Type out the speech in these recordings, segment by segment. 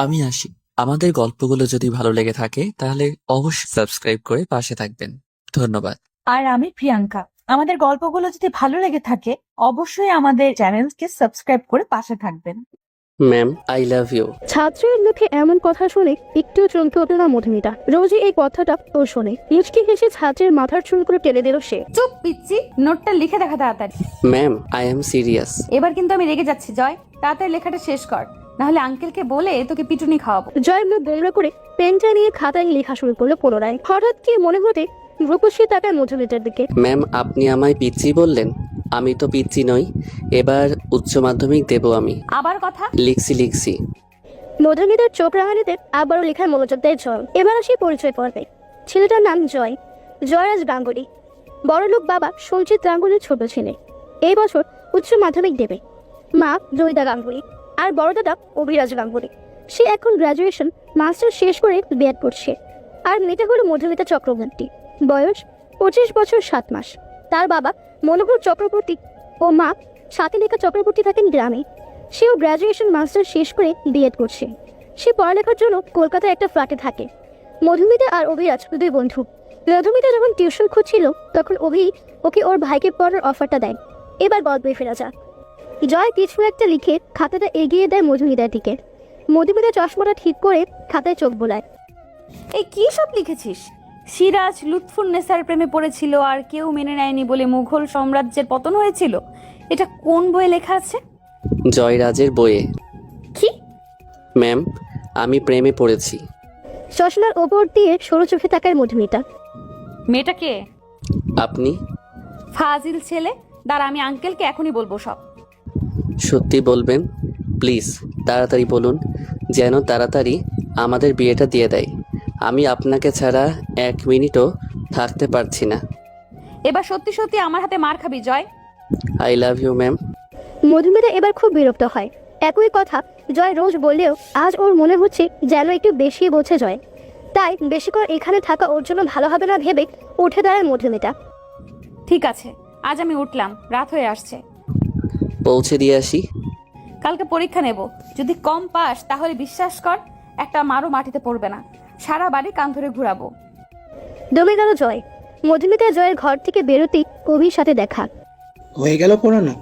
আমি আসি। আমাদের গল্পগুলো যদি ভালো লেগে থাকে তাহলে অবশ্যই সাবস্ক্রাইব করে পাশে থাকবেন। ধন্যবাদ। আর আমি প্রিয়াঙ্কা। আমাদের গল্পগুলো যদি ভালো লেগে থাকে অবশ্যই আমাদের চ্যানেলকে সাবস্ক্রাইব করে পাশে থাকবেন। Ma'am, I love you. ছাত্রের মুখে এমন কথা শুনে একটু চমকে উঠল না মধুমিতা। রোজই এই কথাটা ও শোনে। মুচকি হেসে ছাত্রের মাথার চুল করে টেনে দিল সে। চুপ পিচ্ছি, নোটটা লিখে দেখা তাড়াতাড়ি। Ma'am, I am serious. এবার কিন্তু আমি রেগে যাচ্ছি জয়, তাড়াতাড়ি লেখাটা শেষ কর, নাহলে আঙ্কেলকে বলে তোকে পিটুনি খাওয়াবো। জয় মুখ বেড়ে করে পেনটা নিয়ে খাতায় লেখা শুরু করলো পুনরায়। হঠাৎ কি মনে হতে রূপসী তাকায় মধুমিতার দিকে। ম্যাম, আপনি আমায় পিচ্চি বললেন। আমি তো পিচ্চি নই। এবার উচ্চ মাধ্যমিক দেব আমি। আবার কথা। লিখছি। মধুমিতার চোখ রাঙানিতে আবারও লেখায় মনোযোগ দেয় জয়। এবার আসি পরিচয় পর্বে। ছেলেটার নাম জয়, জয়রাজ গাঙ্গুলি। বড়লোক বাবা সঞ্জিত গাঙ্গুলির ছোট ছেলে। এই বছর উচ্চ মাধ্যমিক দেবে। মা জয়িতা গাঙ্গুলি আর বড় দাদা অভিরাজ গাঙ্গুলি। সে এখন গ্রাজুয়েশন মাস্টার শেষ করে বিএড করছে। আর মেয়েটা হলো মধুমিতা চক্রবর্তী, বয়স 25 বছর 7 মাস। তার বাবা মনোহর চক্রবর্তী ও মা স্বাতিলেখা চক্রবর্তী থাকেন গ্রামে। সেও গ্রাজুয়েশন মাস্টার শেষ করে বিএড করছে। সে পড়ালেখার জন্য কলকাতায় একটা ফ্ল্যাটে থাকে। মধুমিতা আর অভিরাজ দুই বন্ধু। মধুমিতা যখন টিউশন খুঁজছিল তখন ওকে ওর ভাইকে পড়ার অফারটা দেয়। এবার গল্পে ফেরা যাক। জয় কিছু একটা লিখে খাতাটা এগিয়ে দেয় মধুমিতার দিকে। মধুমিতা চশমাটা ঠিক করে খাতায় চোখ বোলায়। এই কি সব লিখেছিস? সিরাজ লুৎফুন্নেসার প্রেমে পড়েছিল আর কেউ মেনে নেয়নি বলে মুঘল সাম্রাজ্যের পতন হয়েছিল। এটা কোন বইয়ে লেখা আছে? জয়রাজের বইয়ে। কি? ম্যাম, আমি প্রেমে পড়েছি। চশমার ওপর দিয়ে সরু চোখে তাকায় মধুমিতা। মেয়েটা কে? আপনি? ফাজিল ছেলে, দাঁড়া আমি আঙ্কেলকে এখনই বলবো সব। সত্যি বলবেন? প্লিজ তাড়াতাড়ি বলুন, যেন তাড়াতাড়ি আমাদের বিয়েটা দিয়ে দেয়। আমি আপনাকে ছাড়া 1 মিনিটও থাকতে পারছি না। এবার সত্যি সত্যি আমার হাতে মার খাবি Joy. I love you ma'am. Madhumita এবার খুব বিরক্ত হয়। একই কথা জয় রোজ বললেও আজ ওর মনে হচ্ছে যেন একটু বেশি বোঝে জয়। তাই বেশিক্ষণ এখানে থাকা ওর জন্য ভালো হবে না ভেবে উঠে দাঁড়ায় মধুমিতা। ঠিক আছে, আজ আমি উঠলাম, রাত হয়ে আসছে। পৌঁছে দিয়ে আসি। কালকে পরীক্ষা নেব, যদি কম পাস তাহলে বিশ্বাস কর একটা মারও মাটিতে পড়বে না, সারা বাড়ি কান ধরে ঘুরাবো। দমে গেল জয়। মধুমিতা জয়ের ঘর থেকে বেরোতেই কবির সাথে দেখা। হয়ে গেল পড়ানো?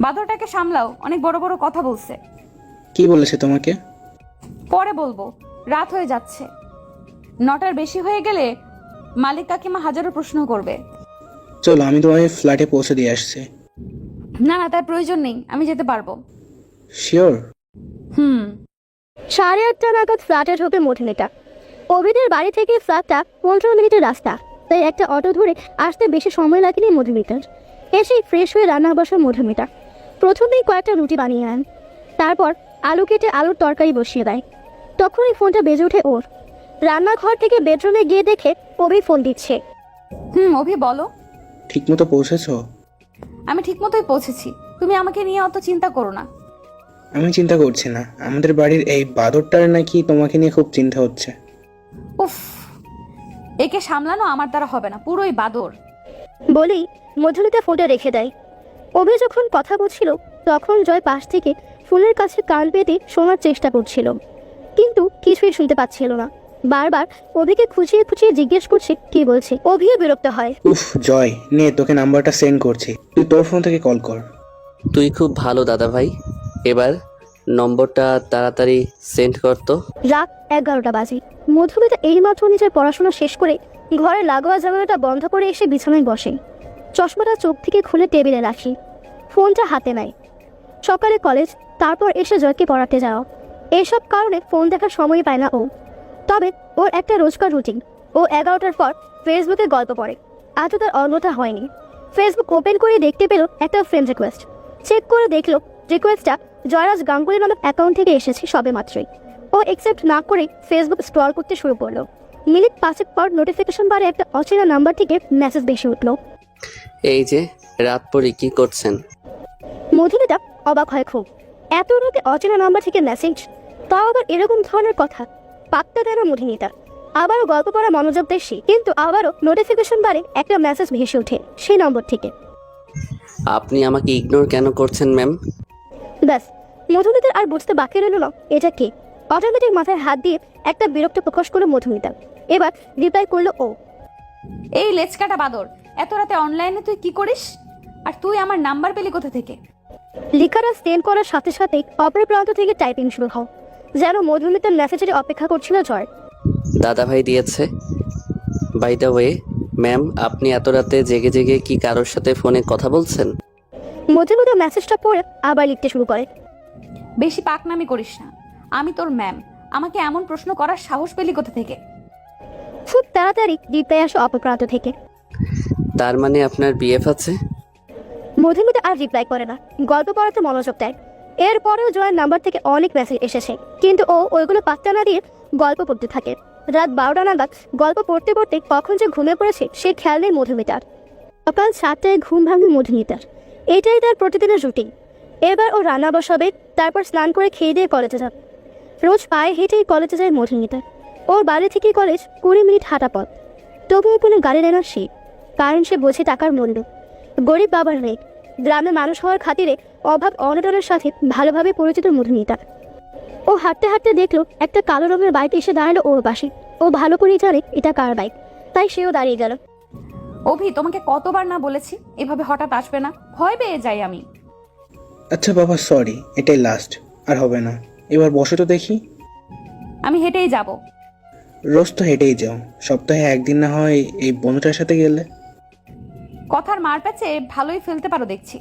বাদরটাকে সামলাও, অনেক বড় বড় কথা বলছে। কি বলেছে তোমাকে? পরে বলবো, রাত হয়ে যাচ্ছে। 9টার বেশি হয়ে গেলে মালিক কাকিমা হাজারো প্রশ্ন করবে। চলো, আমি তোমায় ফ্ল্যাটে পৌঁছে দিয়ে আসছি। না না, তার প্রয়োজন নেই, আমি যেতে পারবো। শিওর? 8:30 নাগাদ ফ্ল্যাটে ঢোকে মধুমিতা। অভিদের বাড়ি থেকে ফ্ল্যাটটা 15 মিনিটের রাস্তা, তাই একটা অটো ধরে আসতে বেশি সময় লাগেনি মধুমিতার। এসেই ফ্রেশ হয়ে রান্না বসার মধুমিতা। প্রথমেই কয়েকটা রুটি বানিয়ে আন, তারপর আলু কেটে আলুর তরকারি বসিয়ে দেয়। তখনই ফোনটা বেজে ওঠে ওর। রান্নাঘর থেকে বেডরুমে গিয়ে দেখে অভি ফোন দিচ্ছে। অভি বলো। ঠিক মতো পৌঁছেছো? আমি ঠিক মতোই পৌঁছেছি, তুমি আমাকে নিয়ে অত চিন্তা করো না। আমি চিন্তা করছি না, আমাদের বাড়ির এই বাদরটার নাকি তোমাকে নিয়ে খুব চিন্তা হচ্ছে। উফ, একে সামলানো আমার দ্বারা হবে না, পুরোই বাদর। বলেই মধুমিতা ফোনটা রেখে দেয়। অভি যখন কথা বলছিল তখন জয় পাশ থেকে ফুলের কাছে কান পেতে শোনার চেষ্টা করছিল, কিন্তু কিছুই শুনতে পাচ্ছিল না। বারবার অভিকে খুঁচিয়ে খুঁচিয়ে জিজ্ঞেস করছে কি বলছে। অভিও বিরক্ত হয়। উফ জয়, নে তোকে নাম্বারটা সেন্ড করছি, তুই তোর ফোন থেকে কল কর। তুই খুব ভালো দাদা ভাই। এবার নম্বরটা তাড়াতাড়ি সেন্ড করতো। রাত 11টা বাজে। মধুমিতা এইমাত্র নিজের পড়াশোনা শেষ করে ঘরের লাগোয়া জানালাটা বন্ধ করে এসে বিছানায় বসে। চশমাটা চোখ থেকে খুলে টেবিলে রাখি, ফোনটা হাতে নেয়। সকালে কলেজ, তারপর এসে জয়কে পড়াতে যাওয়া, এসব কারণে ফোন দেখার সময় পায় না ও। তবে ওর একটা রোজকার রুটিন, ও 11টার পর ফেসবুকে গল্প পড়ে। আজও তার অন্যথা হয়নি। ফেসবুক ওপেন করে দেখতে পেল একটা ফ্রেন্ড রিকোয়েস্ট। চেক করে দেখলো রিকোয়েস্টটা জয়রাজ গাঙ্গুলি নামক অ্যাকাউন্ট থেকে এসেছে সবে মাত্রই। ও অ্যাকসেপ্ট না করে ফেসবুক স্ক্রল করতে শুরু করলো। মিনিট 5 পর নোটিফিকেশন বারে একটা অচেনা নাম্বার থেকে মেসেজ ভেসে উঠলো। এই যে রাত পরে কি করছেন? মধুমিতা অবাক হয় খুব। এত রাতে অচেনা নাম্বার থেকে মেসেজ, তাও আবার এরকম ধরনের কথা। পাত্তা দেয় না মধুমিতা। আবারও গল্প পড়া মনোযোগ দেয় সে, কিন্তু আবারও নোটিফিকেশন বারে একটা মেসেজ ভেসে ওঠে সেই নম্বর থেকে। আপনি আমাকে ইগনোর কেন করছেন ম্যাম? ব্যাস, মধুমিতার আর বুঝতে বাকি রইল না এটা কে। অটোমেটিক মাথায় হাত দিয়ে একটা বিরক্ত প্রকাশ করলো মধুমিতা। এবার রিপ্লাই করলো ও। এই লেচকাটা বাদর, এত রাতে অনলাইনে তুই কি করিস? আর তুই আমার নাম্বার পেলি কোথা থেকে? লেখাটা সেন্ড করার সাথে সাথেই অপর প্রান্ত থেকে টাইপিং শুরু হয়, যেন মধুমিতার মেসেজের অপেক্ষা করছিল জয়। দাদাভাই দিয়েছে। বাই দ্য ওয়ে ম্যাম, আপনি এত রাতে জেগে জেগে কি কারোর সাথে ফোনে কথা বলছেন? মধুমিতা মেসেজটা পড়ে আবার লিখতে শুরু করে। বেশি পাকনামি করিস না, আমি তোর ম্যাম, আমাকে এমন প্রশ্ন করার সাহস পেলি কোথা থেকে? খুব তাড়াতাড়ি রিপ্লাই আসে অপর প্রান্ত থেকে। তার মানে আপনার বিএফ আছে? মধুমিতা আর রিপ্লাই করে না, গল্প পড়াতে মনোযোগ দেয়। এরপরেও জয়ের নাম্বার থেকে অনেক মেসেজ এসেছে, কিন্তু ও ওইগুলো পাত্তা না দিয়ে গল্প পড়তে থাকে। রাত 12টা নাগাদ গল্প পড়তে পড়তে কখন যে ঘুমিয়ে পড়েছে সে খেয়াল নেই মধুমিতার। সকাল 7টায় ঘুম ভাঙে মধুমিতার। এটাই তার প্রতিদিনের রুটিন। এবার ও রান্না বসাবে, তারপর স্নান করে খেয়ে দিয়ে কলেজে যাবে। রোজ পায়ে হেঁটেই কলেজে যায় মধুমিতা। ওর বাড়ি থেকে কলেজ 20 মিনিট হাঁটা পথ। তবুও কোনো গাড়ি নেয় না সে, কারণ সে বোঝে টাকার মূল্য। গরিব বাবার মেয়ে, গ্রামে মানুষ হওয়ার খাতিরে অভাব অনটনের সাথে ভালোভাবে পরিচিত মধুমিতা। ও হাঁটতে হাঁটতে দেখলো একটা কালো রঙের বাইক এসে দাঁড়ালো ওর পাশে। ও ভালো করেই জানে এটা কার বাইক, তাই সেও দাঁড়িয়ে গেল। অভি, তোমাকে কতবার না বলেছি এভাবে হঠাৎ আসবে না, ভয় পেয়ে যাই আমি। আচ্ছা বাবা, সরি, এটাই লাস্ট, আর হবে না। এবার বসো তো দেখি। আমি হেঁটেই যাব। রোজ তো হেঁটেই যাও, সপ্তাহে একদিন না হয় এই বন্ধুটার সাথে গেলে। কথার মার প্যাচে ভালোই ফেলতে পারো দেখছি।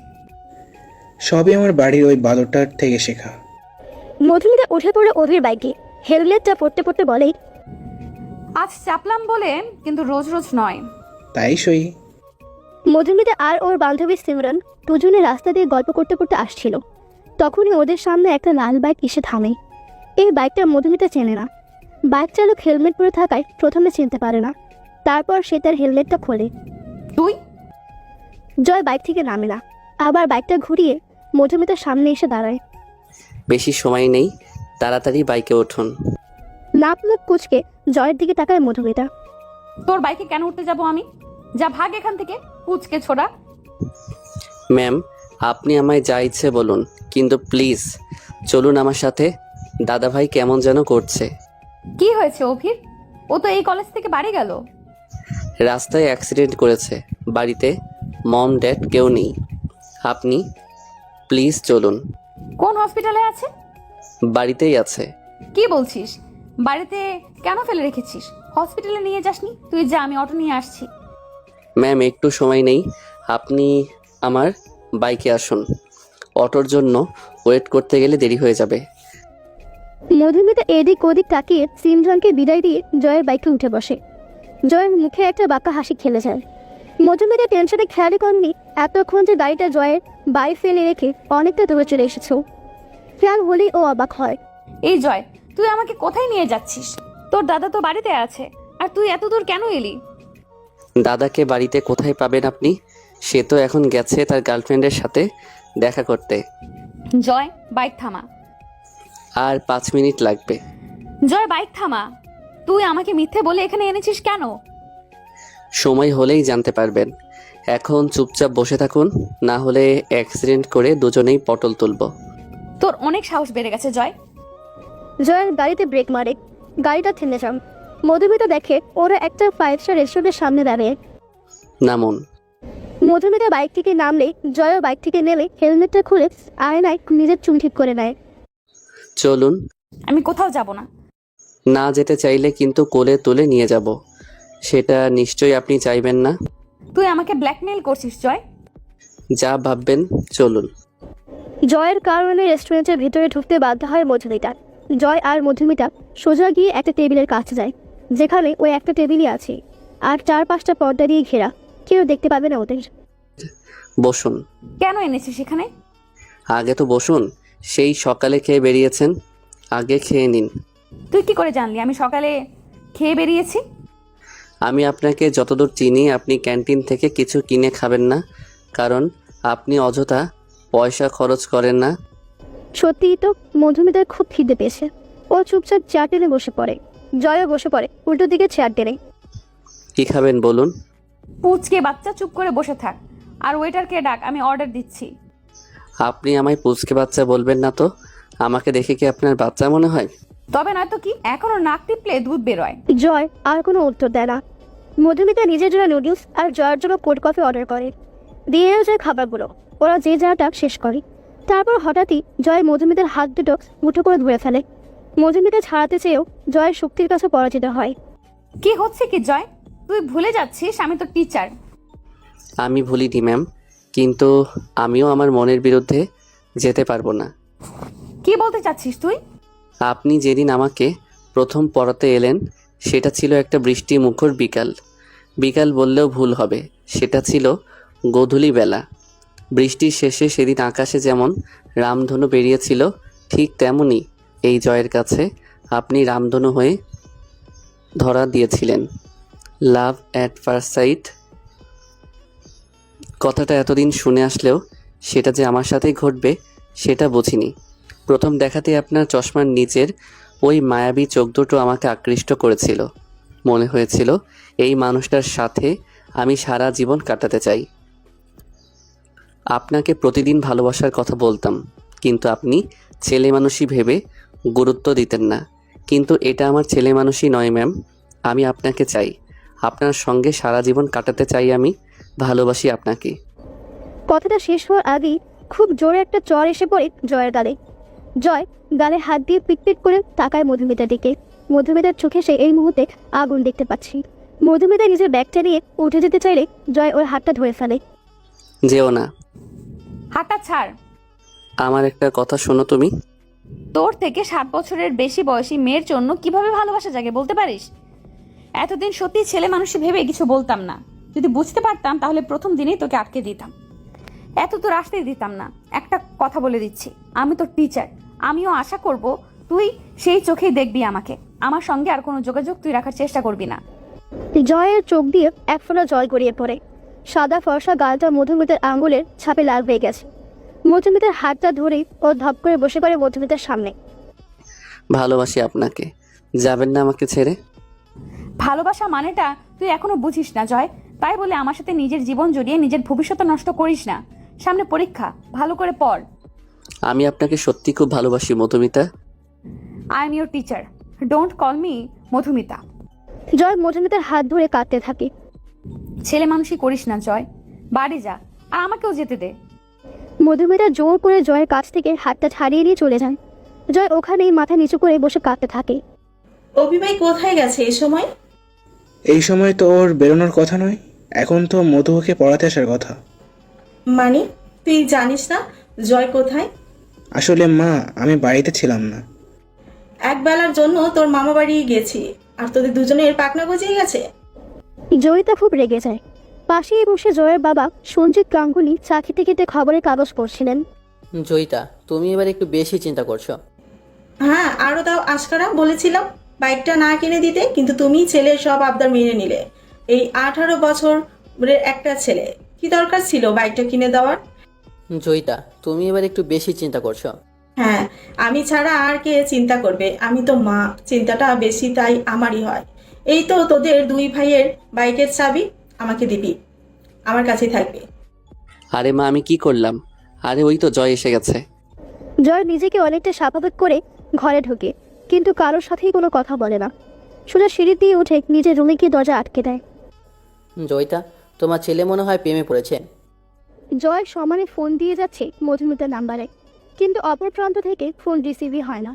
সবই আমার বাড়ির ওই বাদরটার থেকে শেখা। মধুমিতা উঠে পড়ে অভির বাইকে, হেলমেটটা পড়তে পড়তে বলে, আজ চাপলাম বলে, কিন্তু রোজ রোজ নয়। তাই সই। মধুমিতা আর ওর বান্ধবী সিমরান দুজনে রাস্তা দিয়ে গল্প করতে করতে আসছিল। তখনই ওদের সামনে একটা লাল বাইক এসে থামে। এই বাইকটা মধুমিতা চেনে না। বাইক চালক হেলমেট পরে থাকায় প্রথমে চিনতে পারে না। তারপর সে তার হেলমেটটা খোলে। তুই? জয় বাইক থেকে নামে না, আবার বাইকটা ঘুরিয়ে মধুমিতার সামনে এসে দাঁড়ায়। বেশি সময় নেই, তাড়াতাড়ি বাইকে উঠুন। নাক মুখ কুচকে জয়ের দিকে তাকায় মধুমিতা। তোর বাইকে কেন উঠতে যাব আমি? যা ভাগ এখান থেকে, পুচকে ছোড়া। ম্যাম, আপনি আমায় যা ইচ্ছে বলুন, কিন্তু প্লিজ চলুন আমার সাথে। দাদাভাই কেমন যেন করছে। কি হয়েছে অভির? ও তো এই কলেজ থেকে বাড়ি গেল। রাস্তায় অ্যাক্সিডেন্ট করেছে, বাড়িতে মম ড্যাড কেউ নেই। আপনি প্লিজ চলুন। কোন হসপিটালে আছে? বাড়িতেই আছে। কি বলছিস? বাড়িতে কেন ফেলে রেখেছিস? হসপিটালে নিয়ে যাসনি? তুই যা, আমি অটো নিয়ে আসছি। ম্যাম, একটু সময় নেই, আপনি আমার বাইকে আসুন। অটোর জন্য ওয়েট করতে গেলে দেরি হয়ে যাবে। মধুমিতা এদিক ওদিক তাকিয়ে সিমরানকে বিদায় দিয়ে জয়ের বাইকে উঠে বসে। জয়ের মুখে একটা বাঁকা হাসি খেলে যায়। মধুমিতা টেনশনে খেয়ালই করেনি এতক্ষণ যে গাড়িটা জয়ের বাড়ি ফেলে রেখে অনেকটা দূরে চলে এসেছে। খেয়াল হলেই ও অবাক হয়। এই জয়, তুই আমাকে কোথায় নিয়ে যাচ্ছিস? তোর দাদা তো বাড়িতে আছে, আর তুই এত দূর কেন এলি? দাদাকে বাড়িতে কোথায় পাবেন আপনি? সে তো এখন গেছে তার গার্লফ্রেন্ডের সাথে দেখা করতে। জয়, বাইক থামা। আর 5 মিনিট লাগবে। জয়, বাইক থামা। তুই আমাকে মিথ্যে বলে এখানে এনেছিস কেন? সময় হলেই জানতে পারবেন। এখন চুপচাপ বসে থাকুন, না হলে অ্যাক্সিডেন্ট করে দুজনেই পটল তুলব। তোর অনেক সাহস বেড়ে গেছে জয়। জয়ের গাড়িতে ব্রেক মারে, গাড়িটা থেমে যান। মধুমিতা দেখে ওরা একটা 5 স্টার রেস্টুরেন্টের সামনে দাঁড়িয়ে। নামুন। মধুমিতা বাইক থেকে নামলে জয়ও বাইক থেকে নেমে হেলমেটটা খুলে আয়নায় নিজের চুল ঠিক করে নেয়। চলুন। আমি কোথাও যাব না। না যেতে চাইলে কিন্তু কোলে তুলে নিয়ে যাব, সেটা নিশ্চয়ই আপনি চাইবেন না। তুই আমাকে ব্ল্যাকমেইল করছিস জয়। যা ভাববেন, চলুন। জয়ের কারণে রেস্টুরেন্টের ভিতরে ঢুকতে বাধ্য হয় মধুমিতা। জয় আর মধুমিতা সোজা গিয়ে একটা টেবিলের কাছে যায়, যেখানে ওই একটা টেবিলই আছে, আর 4-5টা পর্দা দিয়ে ঘেরা। কেউ দেখতে পাবে না ওদের। বসুন। কেন এনেছিস এখানে? আগে তো বসুন, সেই সকালে খেয়ে বেরিয়েছেন, আগে খেয়ে নিন। তুই কি করে জানলি আমি সকালে খেয়ে বেরিয়েছি? আমি আপনাকে যতদূর চিনি আপনি ক্যান্টিন থেকে কিছু কিনে খাবেন না, কারণ আপনি অযথা পয়সা খরচ করেন না। সত্যিই তো মধুমিতার খুব খিদে পেয়েছে। ও চুপচাপ চেয়ার টেনে বসে পড়ে। জয়ও বসে পড়ে উল্টো দিকে চেয়ার টেনে। কি খাবেন বলুন? পুচকে বাচ্চা, চুপ করে বসে থাক, আর ওয়েটারকে ডাক, আমি অর্ডার দিচ্ছি। আপনি আমায় পুচকে বাচ্চা বলবেন না তো। আমাকে দেখে কি আপনার বাচ্চা মনে হয়? তবে নয়তো কি, এখনো নাক টিপলে দুধ বেরোয়। জয় আর কোনো উত্তর দেয় না। মধুমিতা নিজের জন্য নুডলস আর জয়ের জন্য কোল্ড কফি অর্ডার করে। দিয়েও যায় খাবারগুলো। ওরা যে যাওয়াটা শেষ করে। তারপর হঠাৎই জয় মধুমিতার হাত দুটো মুঠো করে ধরে ফেলে। মধুমিতা ছাড়াতে চেয়েও জয়ের শক্তির কাছে পরাজিত হয়। কি হচ্ছে কি জয়, তুই ভুলে যাচ্ছিস আমি তো টিচার। আমি ভুলিনি ম্যাম, কিন্তু আমিও আমার মনের বিরুদ্ধে যেতে পারবো না। কি বলতে চাচ্ছিস তুই? আপনি যেদিন আমাকে প্রথম পড়াতে এলেন সেটা ছিল একটা বৃষ্টি মুখর বিকাল। বিকাল বললেও ভুল হবে, সেটা ছিল গোধূলি বেলা। বৃষ্টির শেষে সেদিন আকাশে যেমন রামধনু বেরিয়েছিল, ঠিক তেমনই এই জয়ের কাছে আপনি রামধনু হয়ে ধরা দিয়েছিলেন। লাভ অ্যাট ফার্স্ট সাইট কথাটা এতদিন শুনে আসলেও সেটা যে আমার সাথেই ঘটবে সেটা বুঝিনি। প্রথম দেখাতে আপনার চশমার নিচের ওই মায়াবী চোখ দুটো আমাকে আকৃষ্ট করেছিল। মনে হয়েছিল এই মানুষটার সাথে আমি সারা জীবন কাটাতে চাই। আপনাকে প্রতিদিন ভালোবাসার কথা বলতাম, কিন্তু আপনি ছেলে মানুষই ভেবে গুরুত্ব দিতেন না। কিন্তু এটা আমার ছেলে মানুষই নয় ম্যাম, আমি আপনাকে চাই, আপনার সঙ্গে সারা জীবন কাটাতে চাই। আমি ভালোবাসি আপনাকে। কথাটা শেষ হওয়ার আগেই খুব জোরে একটা চড় এসে পড়ে জয়ের গালে। জয় গালে হাত দিয়ে পিটপিট করে তাকায় মধুমিতার দিকে। মধুমিতার চোখে সে এই মুহূর্তে আগুন দেখতে পাচ্ছি। মধুমিতা নিজের ব্যাগটা নিয়ে উঠে যেতে চাইলে জয় ওর হাতটা ধরে ফেলে। যেও না। হাতটা ছাড়। আমার একটা কথা শোনো তুমি। তোর থেকে 7 বছরের বেশি বয়সী মেয়ের জন্য কিভাবে ভালোবাসা জাগে বলতে পারিস? এতদিন সত্যি ছেলে মানুষই ভেবে কিছু বলতাম না। যদি বুঝতে পারতাম তাহলে প্রথম দিনেই তোকে আটকে দিতাম, এত তো আসতেই দিতাম না। একটা কথা বলে দিচ্ছি, আমি তোর টিচার। আমিও আশা করব তুই সেই চোখেই দেখবি আমাকে। আমার সঙ্গে আর কোনো যোগাযোগ তুই রাখার চেষ্টা করবি না। জয়ের চোখ দিয়ে এক ফোঁটা জল গড়িয়ে পড়ে। সাদা ফর্সা গালটা মধুমিতার আঙুলের ছাপে লাল হয়ে গেছে। মধুমিতার হাতটা ধরেই ও ধপ করে বসে পড়ে মধুমিতার সামনে। ভালোবাসি আপনাকে, যাবেন না আমাকে ছেড়ে? ভালোবাসা মানেটা তুই এখনো বুঝিস না জয়। তাই বলে আমার সাথে নিজের জীবন জড়িয়ে নিজের ভবিষ্যৎ নষ্ট করিস না। সামনে পরীক্ষা, ভালো করে পড়। আমি আপনাকে সত্যি খুব ভালোবাসি Madhumita. I am your teacher, don't call me Madhumita. Joy মধুমিতার হাত ধরে কাঁদতে থাকে। ছেলে মানুষই করিস না জয়, বাড়ি যা আর আমাকেও যেতে দে। মধুমিতা জোর করে জয়ের কাছ থেকে হাতটা ছাড়িয়ে নিয়ে চলে যায়। জয় ওখানেই মাথা নিচু করে বসে কাঁদতে থাকে। অভি ভাই কোথায় গেছে এই সময়? এই সময় তো ওর বেরোনোর কথা নয়, এখন তো মধুকে পড়াতে আসার কথা। মানে তুই জানিস না জয় কোথায়? আসলে মা, আমি বাড়িতে ছিলাম না। এক বেলার জন্য তোর মামা বাড়ি গেছি আর তোদের দুজনের পাকনা গজিয়ে গেছে। জয়িতা খুব রেগে যায়। পাশেই বসে জয়ের বাবা সঞ্জিত গাঙ্গুলি চা খেতে খেতে খবরের কাগজ পড়ছিলেন। জয়িতা, তুমি এবার একটু বেশি চিন্তা করছো। হ্যাঁ, আরো তাও আশকারা বলেছিলাম বাইকটা না কিনে দিতে, কিন্তু তুমি ছেলের সব আবদার মেনে নিলে। এই 18 বছরের একটা ছেলে, কি দরকার ছিল বাইকটা কিনে দেওয়ার? জয়িতা, তুমি এবার একটু বেশি চিন্তা করছো। হ্যাঁ, আমি ছাড়া আর কে চিন্তা করবে? আমি তো মা, চিন্তাটা বেশি তাই আমারই হয়। এই তো তোদের দুই ভাইয়ের বাইকের চাবি আমাকে দিবি, আমার কাছেই থাকবে। আরে মা, আমি কি করলাম? আরে ওই তো জয় এসে গেছে। জয় নিজেকে অনেকটা স্বাভাবিক করে ঘরে ঢোকে, কিন্তু কারোর সাথেই কোনো কথা বলে না। সোজা সিঁড়ি দিয়ে উঠে নিজের রুমে গিয়ে দরজা আটকে দেয়। জয়িতা, তোমার ছেলে মনে হয় প্রেমে পড়েছে। জয় সমানে ফোন দিয়ে যাচ্ছে মধুমিতার নাম্বারে, কিন্তু অপর প্রান্ত থেকে ফোন রিসিভই হয় না।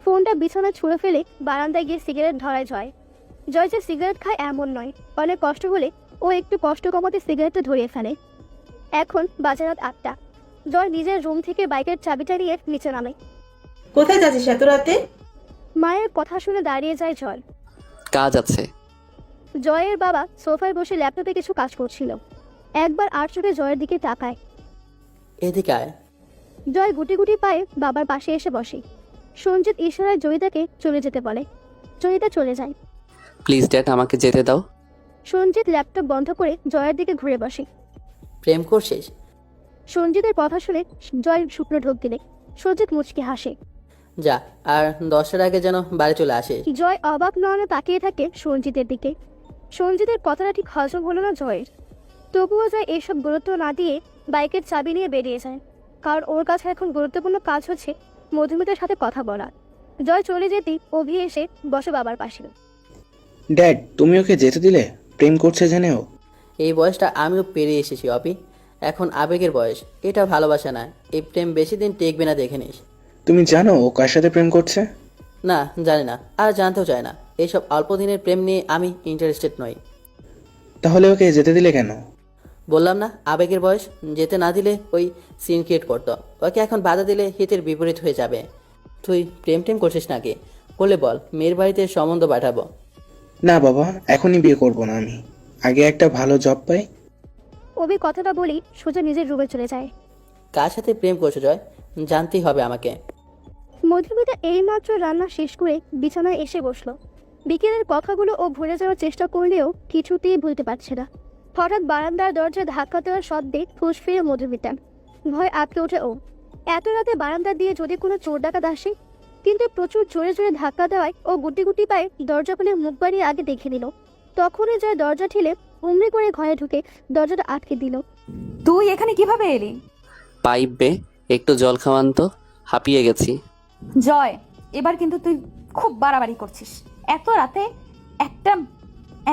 ফোনটা বিছানায় ছুঁড়ে ফেলে বারান্দায় গিয়ে সিগারেট ধরায় জয়। জয় যে সিগারেট খায় এমন নয়, অনেক কষ্ট হলে ও একটু কষ্ট কমাতে সিগারেটটা ধরিয়ে ফেলে। এখন বাজে রাত 8টা। জয় নিজের রুম থেকে বাইকের চাবিটা নিয়ে নিচে নামে। কোথায় যাচ্ছিস এত রাতে? মায়ের কথা শুনে দাঁড়িয়ে যায় জয়। কাজ আছে। জয়ের বাবা সোফায় বসে ল্যাপটপে কিছু কাজ করছিল। একবার আর চোখে জয়ের দিকে তাকায়। এদিকে আয়। জয় গুটি গুটি পায়ে বাবার পাশে এসে বসে। সঞ্জিত ইশারায় জয়িতাকে চলে যেতে বলে। জয়িতা চলে যায়। প্লিজ ড্যাড, আমাকে যেতে দাও। সঞ্জিত ল্যাপটপ বন্ধ করে জয়ের দিকে ঘুরে বসে। প্রেম করছিস? সঞ্জিতের কথা শুনে জয় শুকনো ঢোক দিলে। সঞ্জিত মুচকি হাসে। যা, আর 10টার আগে যেন বাড়ি চলে আসিস। জয় অবাক নয়নে তাকিয়ে থাকে সঞ্জিতের দিকে। সঞ্জিতের কথাটা ঠিক হজম হলো না জয়ের। তবুও জয় এসব গুরুত্ব না দিয়ে বাইকের চাবি নিয়ে বেরিয়ে যায়, কারণ ওর কাছে এখন গুরুত্বপূর্ণ কাজ হচ্ছে মধুমিতার সাথে কথা বলা। জয় চলে যেতেই অভি এসে বসে বাবার পাশে। ড্যাড, তুমি ওকে যেতে দিলে? প্রেম করছে জেনেও? এই বয়সটা আমিও পেরিয়ে এসেছি অপি। এখন আবেগের বয়স, এটা ভালোবাসা না। এই প্রেম বেশি দিন টেকবে না, দেখে নিস। তুমি জানো ও কার সাথে প্রেম করছে? না, জানি না, আর জানতেও চাই না। এইসব অল্প দিনের প্রেম নিয়ে আমি ইন্টারেস্টেড নই। তাহলে ওকে যেতে দিলে কেন? বললাম না, আবেগের বয়স। যেতে না দিলে ওই সিন ক্রিয়েট করতো। ওকে এখন বাধা দিলে হিতের বিপরীত হয়ে যাবে। তুই প্রেম টেম করছিস নাকি? বলে বল, মেয়ের বাড়িতে সম্বন্ধ পাঠাবো। না বাবা, এখনই বিয়ে করবো না আমি। আগে একটা ভালো জব পাই। অভি কথাটা বলেই সোজা নিজের রুমে চলে যায়। কার সাথে প্রেম করছো জয়? জানতেই হবে আমাকে। মধুমিতা এইমাত্র রান্না শেষ করে বিছানায় এসে বসলো। বিকেলের কথাগুলো ও ভুলে যাওয়ার চেষ্টা করলেও কিছুতেই ভুলতে পারছে না। হঠাৎ বারান্দার দরজায় ধাক্কা দেওয়ার শব্দে হুঁশ ফিরে মধুমিতা। ভয় আটকে ওঠে ও। এত রাতে বারান্দা দিয়ে যদি কোনো চোর ডাকাত আসে। কিন্তু প্রচুর জোরে জোরে ধাক্কা দেওয়ায় ও গুটি গুটি পায়ে দরজা খুলে মুখ বাড়িয়ে আগে দেখে নিল। তখনই জয় দরজা ঠেলে হুমড়ি করে ঘরে ঢুকে দরজাটা আটকে দিল। তুই এখানে কিভাবে এলি? পাইপ বে, একটু জল খাওয়ান তো, হাঁপিয়ে গেছি। জয়, এবার কিন্তু তুই খুব বাড়াবাড়ি করছিস। এত রাতে একটা